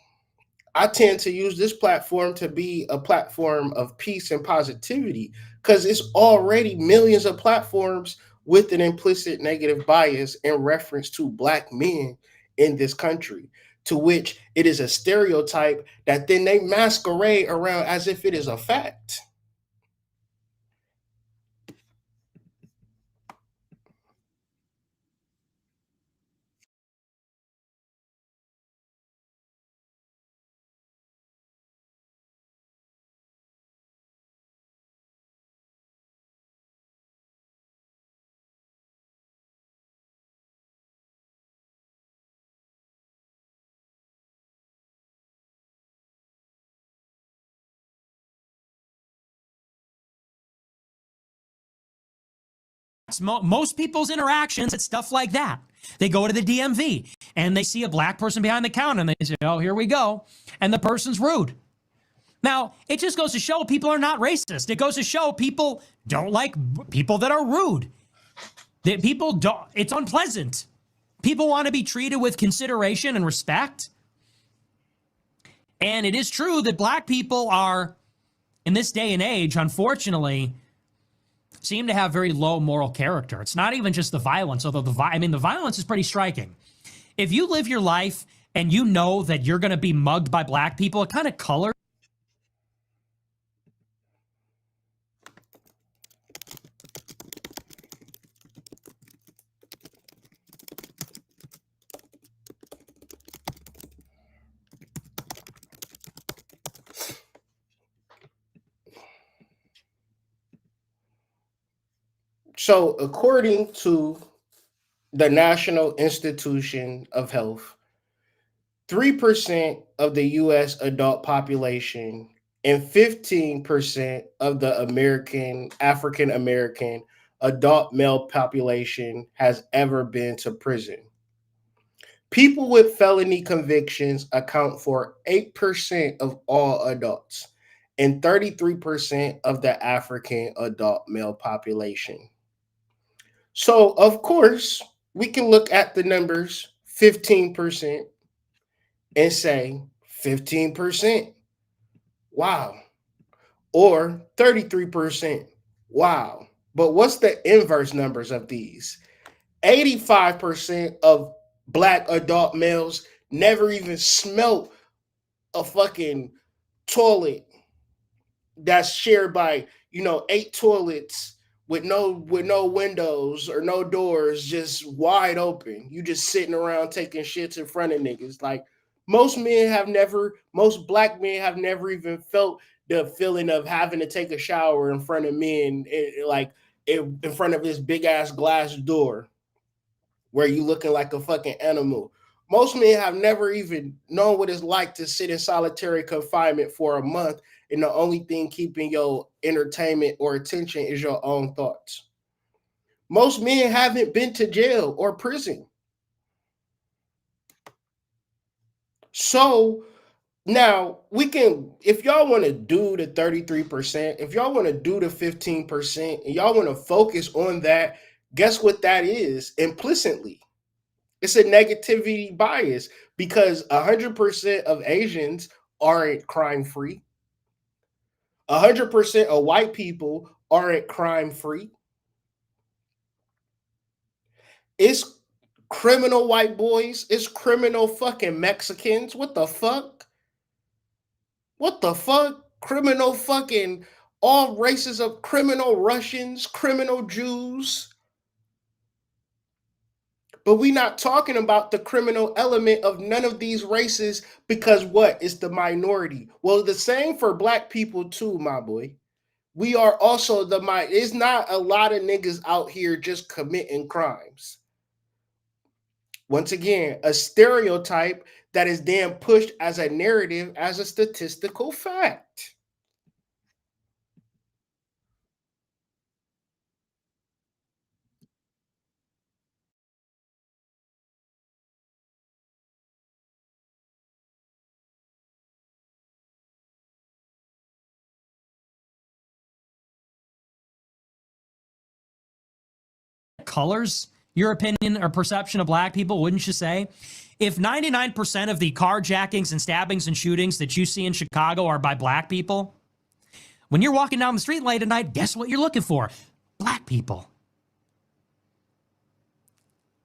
I tend to use this platform to be a platform of peace and positivity because it's already millions of platforms with an implicit negative bias in reference to black men in this country, to which it is a stereotype that then they masquerade around as if it is a fact. Most people's interactions, it's stuff like that. They go to the DMV and they see a black person behind the counter and they say, oh, here we go. And the person's rude. Now, it just goes to show people are not racist. It goes to show people don't like people that are rude. That people don't, it's unpleasant. People want to be treated with consideration and respect. And it is true that black people are, in this day and age, unfortunately, seem to have very low moral character. It's not even just the violence, although the violence is pretty striking. If you live your life and you know that you're going to be mugged by black people, it kind of colors. So, according to the National Institution of Health, 3% of the US adult population and 15% of the African American adult male population has ever been to prison. People with felony convictions account for 8% of all adults and 33% of the African adult male population. So, of course, we can look at the numbers 15% and say 15%. Wow. Or 33%. Wow. But what's the inverse numbers of these? 85% of black adult males never even smelt a fucking toilet that's shared by, 8 toilets with no windows or no doors, just wide open. You just sitting around taking shits in front of niggas. Like most black men have never even felt the feeling of having to take a shower in front of men, like in front of this big ass glass door where you looking like a fucking animal. Most men have never even known what it's like to sit in solitary confinement for a month, and the only thing keeping your entertainment or attention is your own thoughts. Most men haven't been to jail or prison. So now we can, if y'all want to do the 33%, if y'all want to do the 15%, and y'all want to focus on that, guess what that is implicitly? It's a negativity bias because 100% of Asians aren't crime free. 100% of white people aren't crime free. It's criminal white boys. It's criminal fucking Mexicans. What the fuck? What the fuck? Criminal fucking all races of criminal Russians, criminal Jews. But we're not talking about the criminal element of none of these races because what? It's the minority. Well, the same for black people too, my boy. We are also it's not a lot of niggas out here just committing crimes. Once again, a stereotype that is then pushed as a narrative, as a statistical fact. Colors your opinion or perception of black people, wouldn't you say? If 99% of the carjackings and stabbings and shootings that you see in Chicago are by black people, when you're walking down the street late at night, guess what you're looking for? Black people.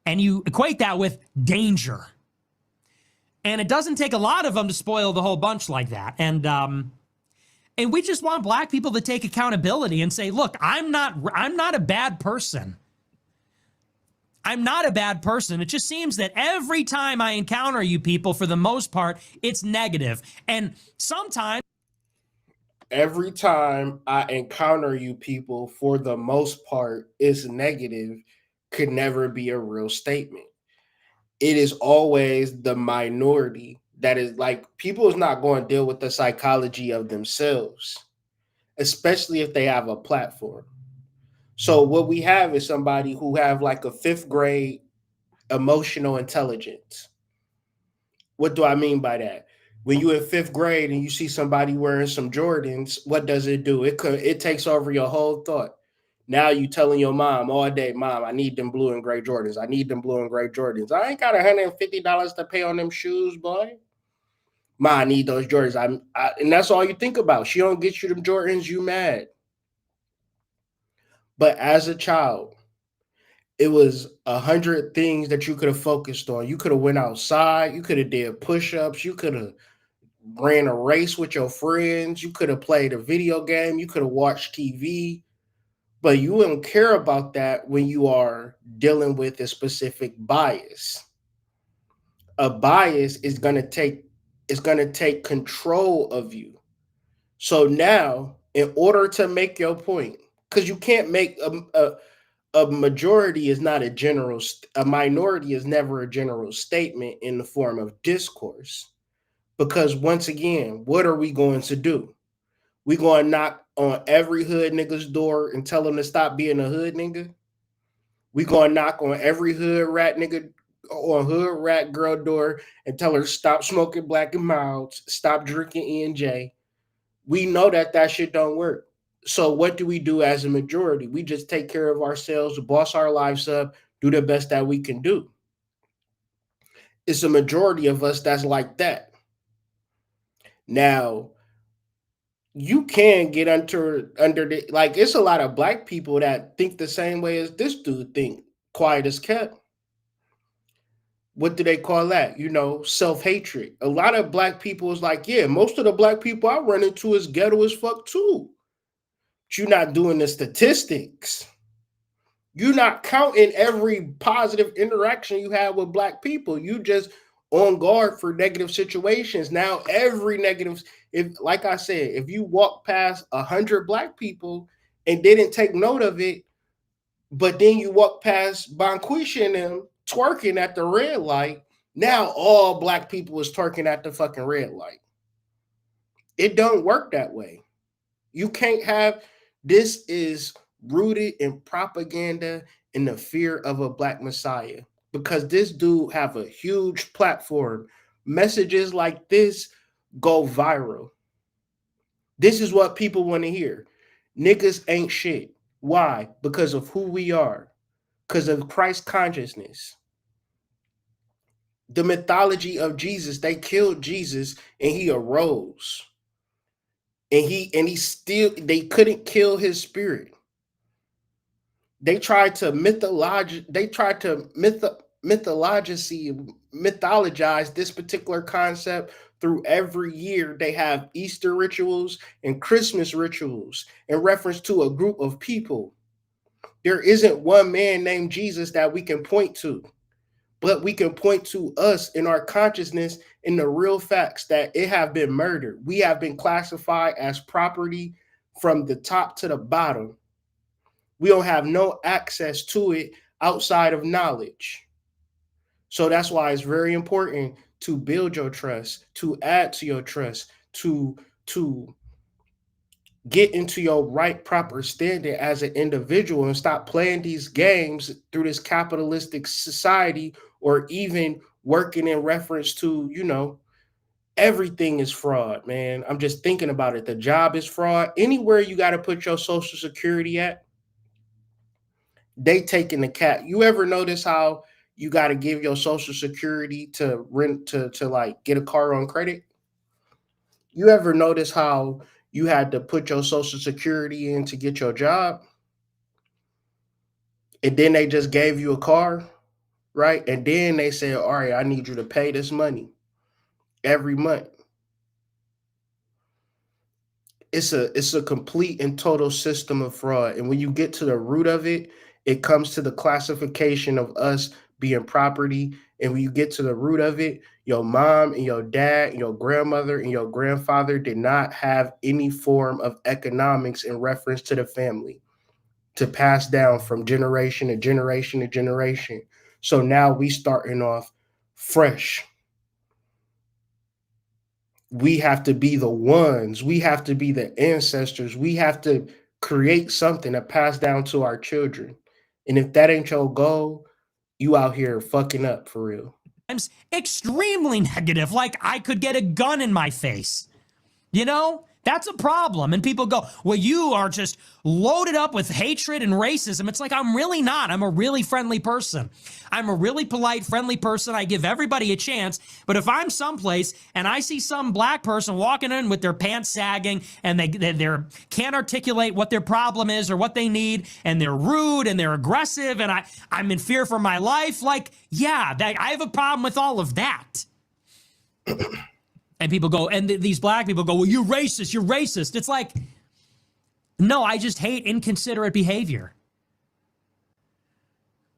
And you equate that with danger. And it doesn't take a lot of them to spoil the whole bunch like that. And we just want black people to take accountability and say, look, I'm not a bad person. I'm not a bad person. It just seems that every time I encounter you people, for the most part, it's negative. And sometimes every time I encounter you people, for the most part, it's negative, could never be a real statement. It is always the minority that is like, people is not going to deal with the psychology of themselves, especially if they have a platform. So what we have is somebody who have like a 5th grade emotional intelligence. What do I mean by that? When you're in 5th grade and you see somebody wearing some Jordans, what does it do? It takes over your whole thought. Now you telling your mom all day, Mom, I need them blue and gray Jordans. I need them blue and gray Jordans. I ain't got $150 to pay on them shoes, boy. Ma, I need those Jordans. And that's all you think about. She don't get you them Jordans, you mad. But as a child, it was 100 things that you could have focused on. You could have went outside. You could have did push-ups. You could have ran a race with your friends. You could have played a video game. You could have watched TV. But you wouldn't care about that when you are dealing with a specific bias. A bias is going to take control of you. So now, in order to make your point, because you can't make a majority is not a minority is never a general statement in the form of discourse. Because once again, what are we going to do? We going to knock on every hood nigga's door and tell them to stop being a hood nigga? We going to knock on every hood rat nigga or hood rat girl door and tell her stop smoking Black and Milds, stop drinking E&J. We know that shit don't work. So what do we do as a majority? We just take care of ourselves, boss our lives up, do the best that we can do. It's a majority of us that's like that. Now, you can get under the, like, it's a lot of Black people that think the same way as this dude think, quiet as kept. What do they call that? Self-hatred. A lot of Black people is like, yeah, most of the Black people I run into is ghetto as fuck too. But you're not doing the statistics. You're not counting every positive interaction you have with Black people. You just on guard for negative situations. Now, every negative, like I said, if you walk past 100 Black people and didn't take note of it, but then you walk past Bonquisha and them twerking at the red light, now all Black people is twerking at the fucking red light. It don't work that way. You can't have, this is rooted in propaganda and the fear of a Black Messiah, because this dude have a huge platform. Messages like this go viral. This is what people want to hear. Niggas ain't shit. Why? Because of who we are. Because of Christ consciousness. The mythology of Jesus, they killed Jesus and he arose. And he still, they couldn't kill his spirit. They tried to mythologize this particular concept through every year. They have Easter rituals and Christmas rituals in reference to a group of people. There isn't one man named Jesus that we can point to, but we can point to us in our consciousness in the real facts that it have been murdered. We have been classified as property from the top to the bottom. We don't have no access to it outside of knowledge. So that's why it's very important to build your trust, to add to your trust, to get into your right, proper standing as an individual and stop playing these games through this capitalistic society, or even working in reference to, everything is fraud, man. I'm just thinking about it. The job is fraud. Anywhere you got to put your Social Security at, they taking the cat. You ever notice how you got to give your Social Security to rent to like get a car on credit? You ever notice how you had to put your Social Security in to get your job, and then they just gave you a car, right? And then they said, all right, I need you to pay this money every month. It's a complete and total system of fraud. And when you get to the root of it, it comes to the classification of us being property. And when you get to the root of it, your mom and your dad and your grandmother and your grandfather did not have any form of economics in reference to the family to pass down from generation to generation to generation. So now we starting off fresh. We have to be the ones. We have to be the ancestors. We have to create something to pass down to our children. And if that ain't your goal, you out here fucking up for real. Extremely negative, like I could get a gun in my face. That's a problem. And people go, well, you are just loaded up with hatred and racism. It's like, I'm really not. I'm a really friendly person. I'm a really polite, friendly person. I give everybody a chance. But if I'm someplace and I see some black person walking in with their pants sagging and they can't articulate what their problem is or what they need, and they're rude and they're aggressive, and I'm in fear for my life, like, yeah, I have a problem with all of that. And people go, and these black people go, well, you're racist, you're racist. It's like, no, I just hate inconsiderate behavior.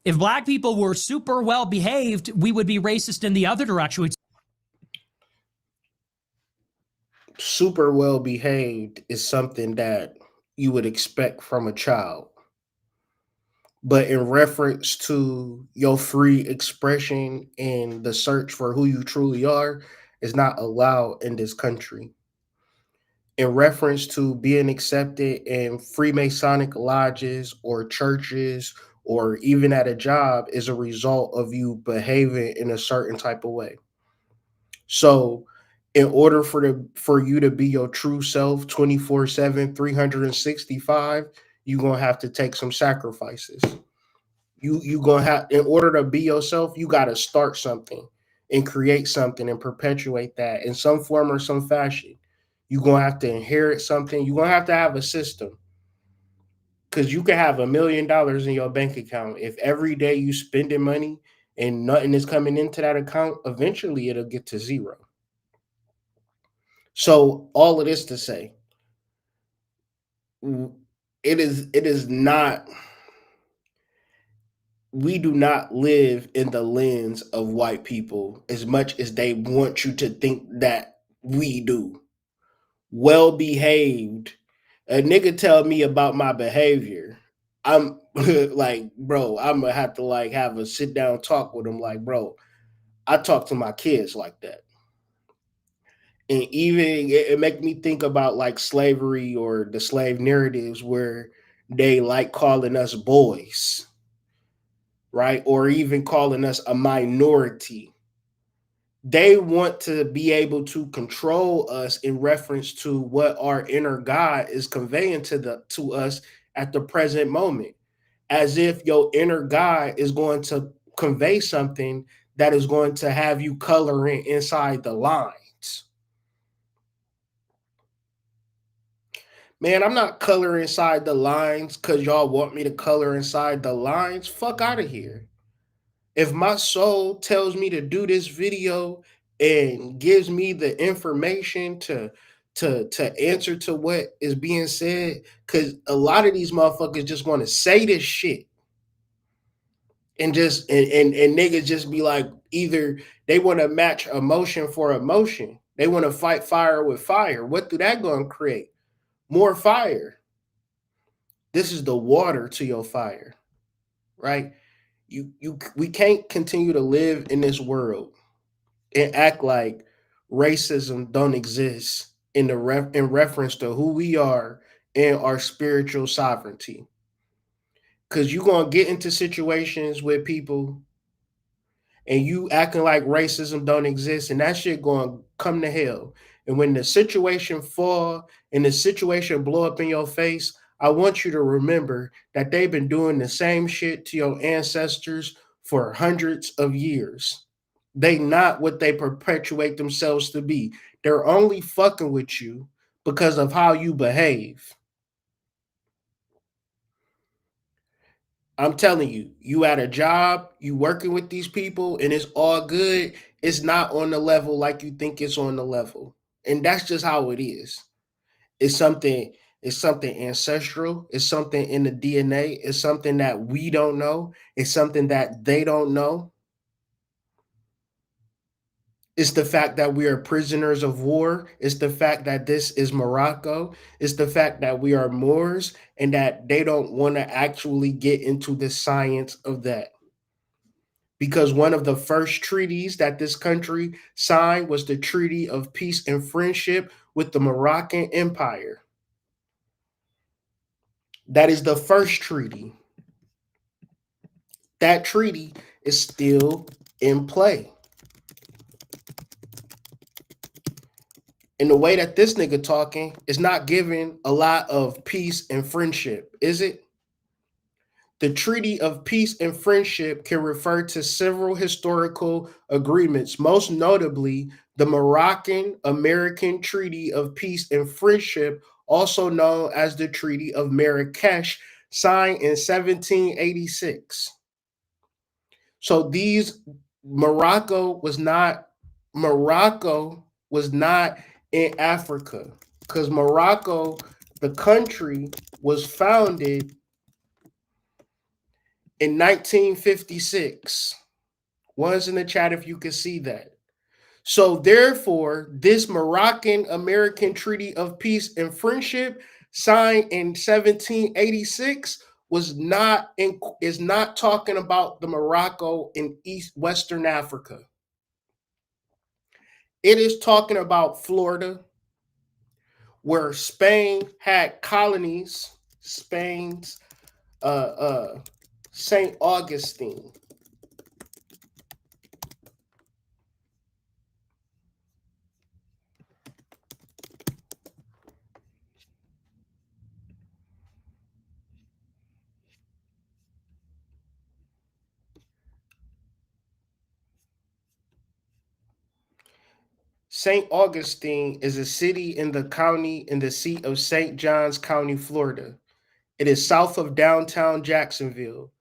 If black people were super well behaved, we would be racist in the other direction. Super well behaved is something that you would expect from a child. But in reference to your free expression and the search for who you truly are is not allowed in this country. In reference to being accepted in Freemasonic lodges or churches or even at a job is a result of you behaving in a certain type of way. So in order for you to be your true self 24/7, 365, you're going to have to take some sacrifices. You going to have, in order to be yourself, you got to start something and create something and perpetuate that in some form or some fashion. You're going to have to inherit something. You're going to have a system, because you can have $1 million in your bank account. If every day you spending money and nothing is coming into that account, eventually it'll get to zero. So all of this to say, it is not, we do not live in the lens of white people as much as they want you to think that we do. Well behaved. A nigga tell me about my behavior, I'm like, bro, I'm gonna have to like have a sit down talk with him. Like, bro, I talk to my kids like that. And even it make me think about like slavery or the slave narratives where they like calling us boys, right? Or even calling us a minority. They want to be able to control us in reference to what our inner God is conveying to us at the present moment, as if your inner God is going to convey something that is going to have you coloring inside the lines. Man, I'm not coloring inside the lines because y'all want me to color inside the lines. Fuck out of here. If my soul tells me to do this video and gives me the information to answer to what is being said, because a lot of these motherfuckers just want to say this shit and just and niggas just be like, either they want to match emotion for emotion, they want to fight fire with fire. What do that going to create? More fire. This is the water to your fire, right? We can't continue to live in this world and act like racism don't exist in reference to who we are and our spiritual sovereignty. Because you're gonna get into situations with people and you acting like racism don't exist, and that shit going to come to hell. And when the situation fall and the situation blow up in your face, I want you to remember that they've been doing the same shit to your ancestors for hundreds of years. They not what they perpetuate themselves to be. They're only fucking with you because of how you behave. I'm telling you, you at a job, you working with these people, and it's all good. It's not on the level like you think it's on the level. And that's just how it is. It's something ancestral. It's something in the DNA. It's something that we don't know. It's something that they don't know. It's the fact that we are prisoners of war. It's the fact that this is Morocco. It's the fact that we are Moors and that they don't want to actually get into the science of that. Because one of the first treaties that this country signed was the Treaty of Peace and Friendship with the Moroccan Empire. That is the first treaty. That treaty is still in play. And the way that this nigga talking is not giving a lot of peace and friendship, is it? The Treaty of Peace and Friendship can refer to several historical agreements, most notably the Moroccan American Treaty of Peace and Friendship, also known as the Treaty of Marrakesh, signed in 1786. So these Morocco was not in Africa, because Morocco, the country, was founded in 1956. One's in the chat if you can see that. So therefore, this Moroccan American Treaty of Peace and Friendship signed in 1786 is not talking about the Morocco in Western Africa. It is talking about Florida, where Spain had colonies. Spain's St. Augustine. St. Augustine is a city in the seat of St. Johns County, Florida. It is south of downtown Jacksonville.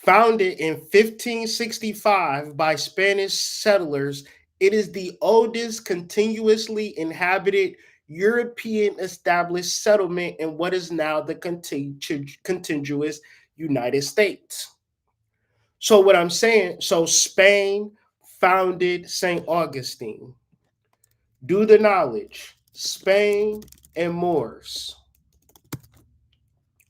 Founded in 1565 by Spanish settlers, it is the oldest continuously inhabited European established settlement in what is now the contiguous United States. So what I'm saying, so Spain founded St. Augustine. Do the knowledge. Spain and Moors.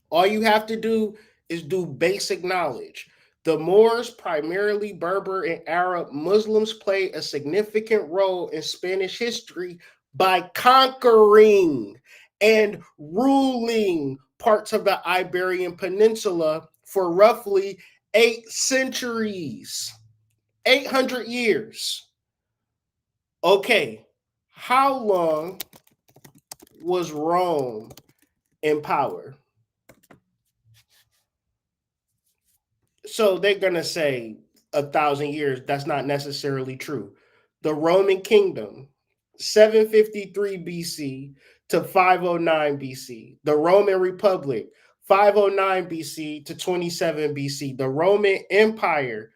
All you have to do is do basic knowledge. The Moors, primarily Berber and Arab Muslims, played a significant role in Spanish history by conquering and ruling parts of the Iberian Peninsula for roughly 8 centuries, 800 years. Okay, how long was Rome in power? So they're going to say 1,000 years. That's not necessarily true. The Roman kingdom, 753 BC to 509 BC. The Roman Republic, 509 BC to 27 BC. The Roman Empire,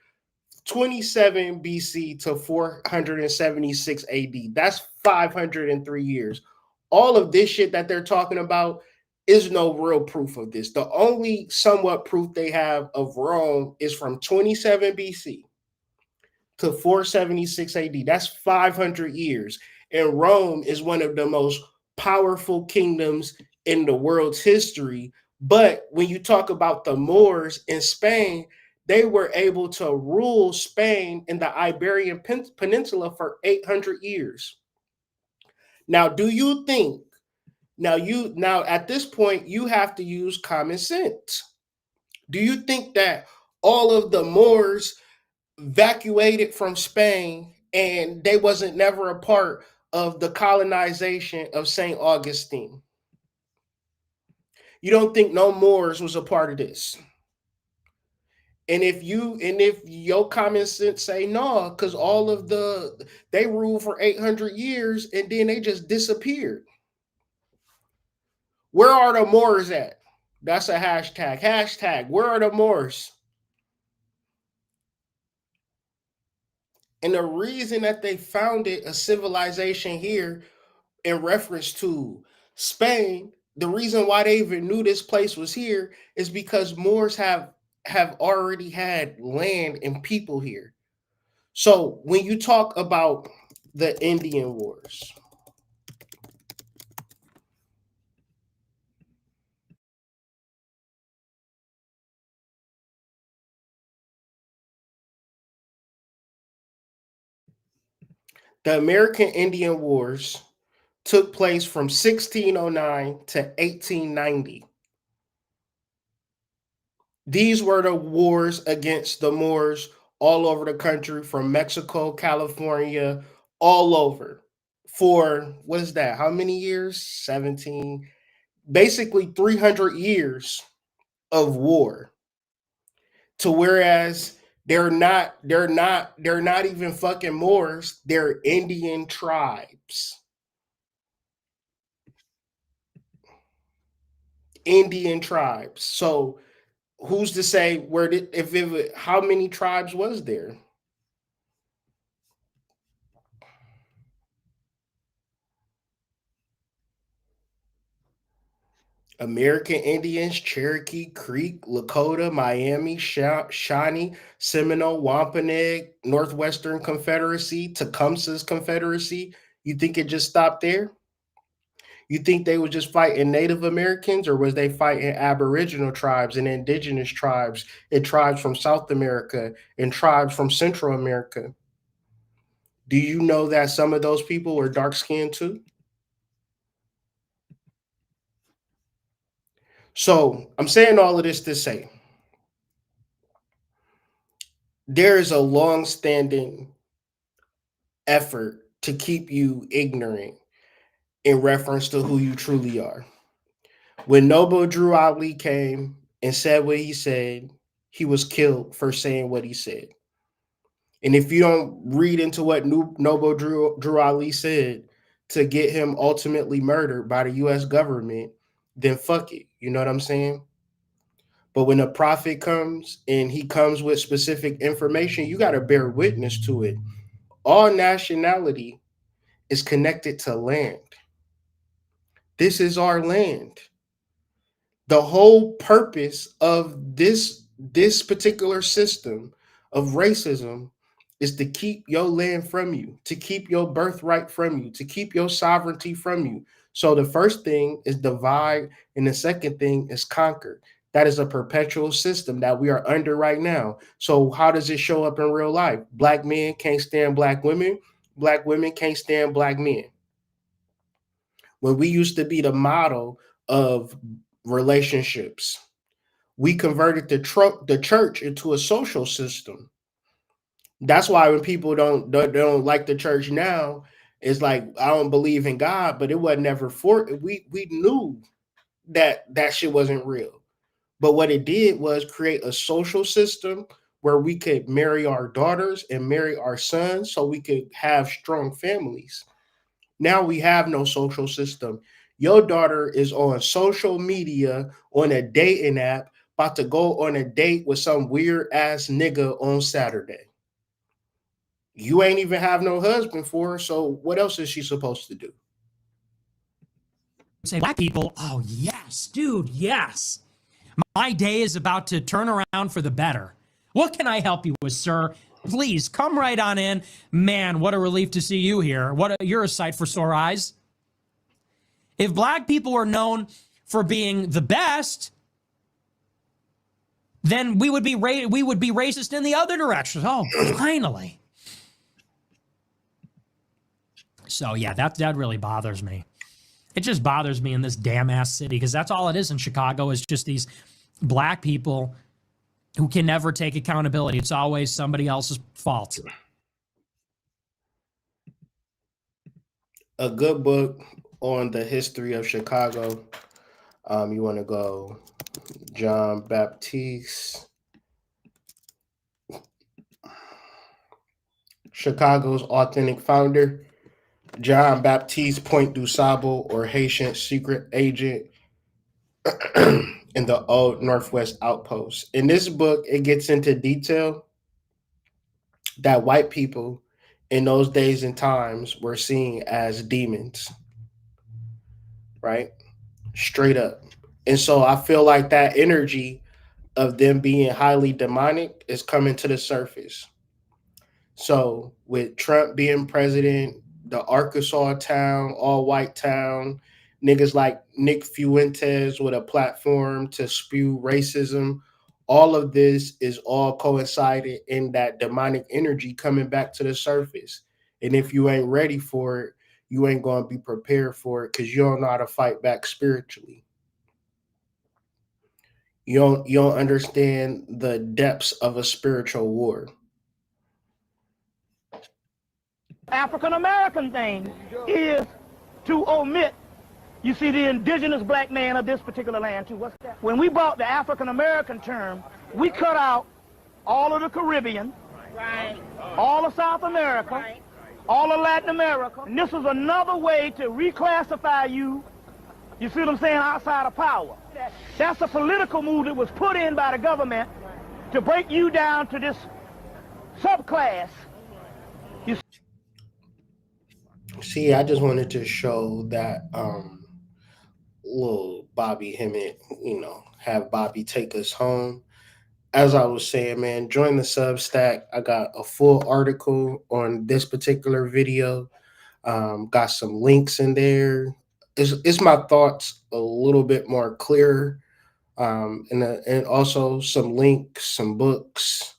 27 BC to 476 AD. That's 503 years. All of this shit that they're talking about is no real proof of this. The only somewhat proof they have of Rome is from 27 BC to 476 AD. That's 500 years. And Rome is one of the most powerful kingdoms in the world's history. But when you talk about the Moors in Spain, they were able to rule Spain and the Iberian Peninsula for 800 years. Now, do you think, now at this point, you have to use common sense. Do you think that all of the Moors evacuated from Spain and they wasn't never a part of the colonization of St. Augustine? You don't think no Moors was a part of this? And if your common sense say no, because they ruled for 800 years and then they just disappeared. Where are the Moors at? That's a hashtag. Hashtag, where are the Moors? And the reason that they founded a civilization here in reference to Spain, the reason why they even knew this place was here is because Moors have already had land and people here. So when you talk about the Indian Wars, the American Indian Wars took place from 1609 to 1890. These were the wars against the Moors all over the country, from Mexico, California, all over. for what is that? How many years? 17. Basically 300 years of war. To whereas they're not even fucking Moors, they're Indian tribes. Indian tribes. So who's to say how many tribes was there? American Indians, Cherokee, Creek, Lakota, Miami, Shawnee, Seminole, Wampanoag, Northwestern Confederacy, Tecumseh's Confederacy. You think it just stopped there? You think they were just fighting Native Americans, or was they fighting Aboriginal tribes and indigenous tribes and tribes from South America and tribes from Central America? Do you know that some of those people were dark skinned too? So I'm saying all of this to say there is a long-standing effort to keep you ignorant in reference to who you truly are. When Noble Drew Ali came and said what he said, he was killed for saying what he said. And if you don't read into what Noble Drew Ali said to get him ultimately murdered by the U.S. government, then fuck it. You know what I'm saying? But when a prophet comes and he comes with specific information, you got to bear witness to it. All nationality is connected to land. This is our land. The whole purpose of this particular system of racism is to keep your land from you, to keep your birthright from you, to keep your sovereignty from you. So the first thing is divide, and the second thing is conquer. That is a perpetual system that we are under right now. So how does it show up in real life? Black men can't stand black women. Black women can't stand black men. When we used to be the model of relationships, we converted the church into a social system. That's why when people don't like the church now, it's like, I don't believe in God, but it wasn't ever we knew that shit wasn't real. But what it did was create a social system where we could marry our daughters and marry our sons so we could have strong families. Now we have no social system. Your daughter is on social media on a dating app, about to go on a date with some weird ass nigga on Saturday. You ain't even have no husband for her, so what else is she supposed to do? Say, black people, oh yes, dude, yes. My day is about to turn around for the better. What can I help you with, sir? Please come right on in. Man, what a relief to see you here. You're a sight for sore eyes. If black people were known for being the best, then we would be racist in the other direction. Oh, finally. So yeah, that really bothers me. It just bothers me in this damn ass city, because that's all it is in Chicago, is just these black people who can never take accountability. It's always somebody else's fault. A good book on the history of Chicago. You want to go John Baptiste, Chicago's authentic founder, John Baptiste Point du Sable, or Haitian secret agent in the old Northwest Outpost. In this book, it gets into detail that white people in those days and times were seen as demons, right? Straight up. And so I feel like that energy of them being highly demonic is coming to the surface. So with Trump being president, the Arkansas town, all white town, niggas like Nick Fuentes with a platform to spew racism, all of this is all coincided in that demonic energy coming back to the surface. And if you ain't ready for it, you ain't going to be prepared for it, because you don't know how to fight back spiritually. You don't understand the depths of a spiritual war. African American thing is to omit, you see, the indigenous black man of this particular land too. What's that? When we bought the African American term, we cut out all of the Caribbean, right, all of South America, right, all of Latin America. And this is another way to reclassify you, you see what I'm saying, outside of power. That's a political move that was put in by the government to break you down to this subclass. See, I just wanted to show that little Bobby Hemmett, have Bobby take us home. As I was saying, man, join the Substack. I got a full article on this particular video. Got some links in there. It's my thoughts a little bit more clearer. And also some links, some books,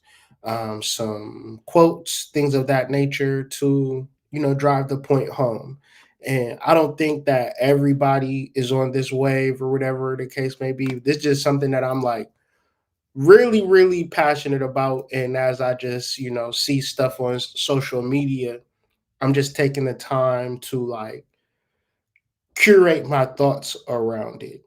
some quotes, things of that nature to, drive the point home. And I don't think that everybody is on this wave or whatever the case may be. This is just something that I'm like really, really passionate about. And as I just, see stuff on social media, I'm just taking the time to like curate my thoughts around it.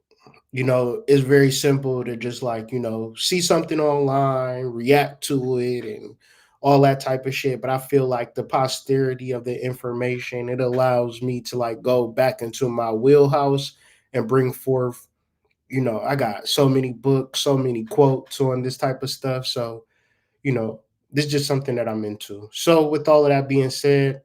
It's very simple to just like, see something online, react to it and all that type of shit. But I feel like the posterity of the information, it allows me to like go back into my wheelhouse and bring forth, I got so many books, so many quotes on this type of stuff. So, this is just something that I'm into. So with all of that being said,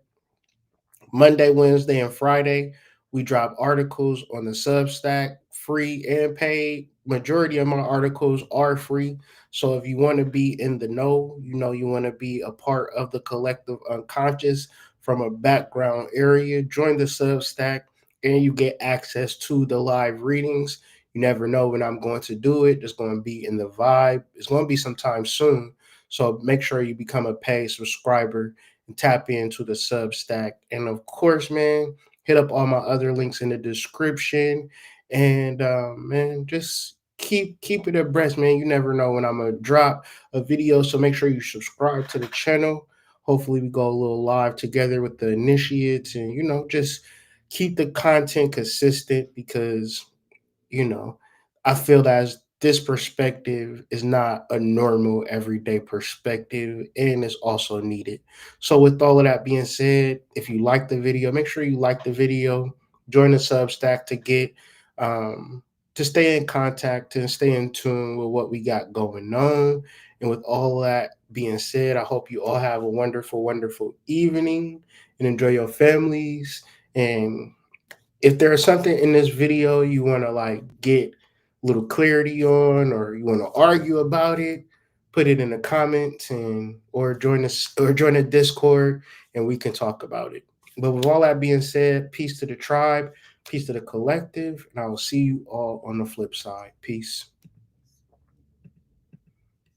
Monday, Wednesday, and Friday, we drop articles on the Substack, free and paid. Majority of my articles are free. So if you want to be in the know, you want to be a part of the collective unconscious from a background area, join the Substack and you get access to the live readings. You never know when I'm going to do it. It's going to be in the vibe. It's going to be sometime soon. So make sure you become a paid subscriber and tap into the Substack. And of course, man, hit up all my other links in the description. And man, just keep it abreast, man. You never know when I'm gonna drop a video. So make sure you subscribe to the channel. Hopefully we go a little live together with the initiates and just keep the content consistent because I feel that this perspective is not a normal everyday perspective and is also needed. So with all of that being said, if you like the video, make sure you like the video, join the Substack to get to stay in contact and stay in tune with what we got going on. And with all that being said, I hope you all have a wonderful, wonderful evening and enjoy your families. And if there's something in this video you want to like get a little clarity on or you want to argue about it, put it in the comments and or join the Discord and we can talk about it. But with all that being said, peace to the tribe, peace to the collective, and I will see you all on the flip side. Peace.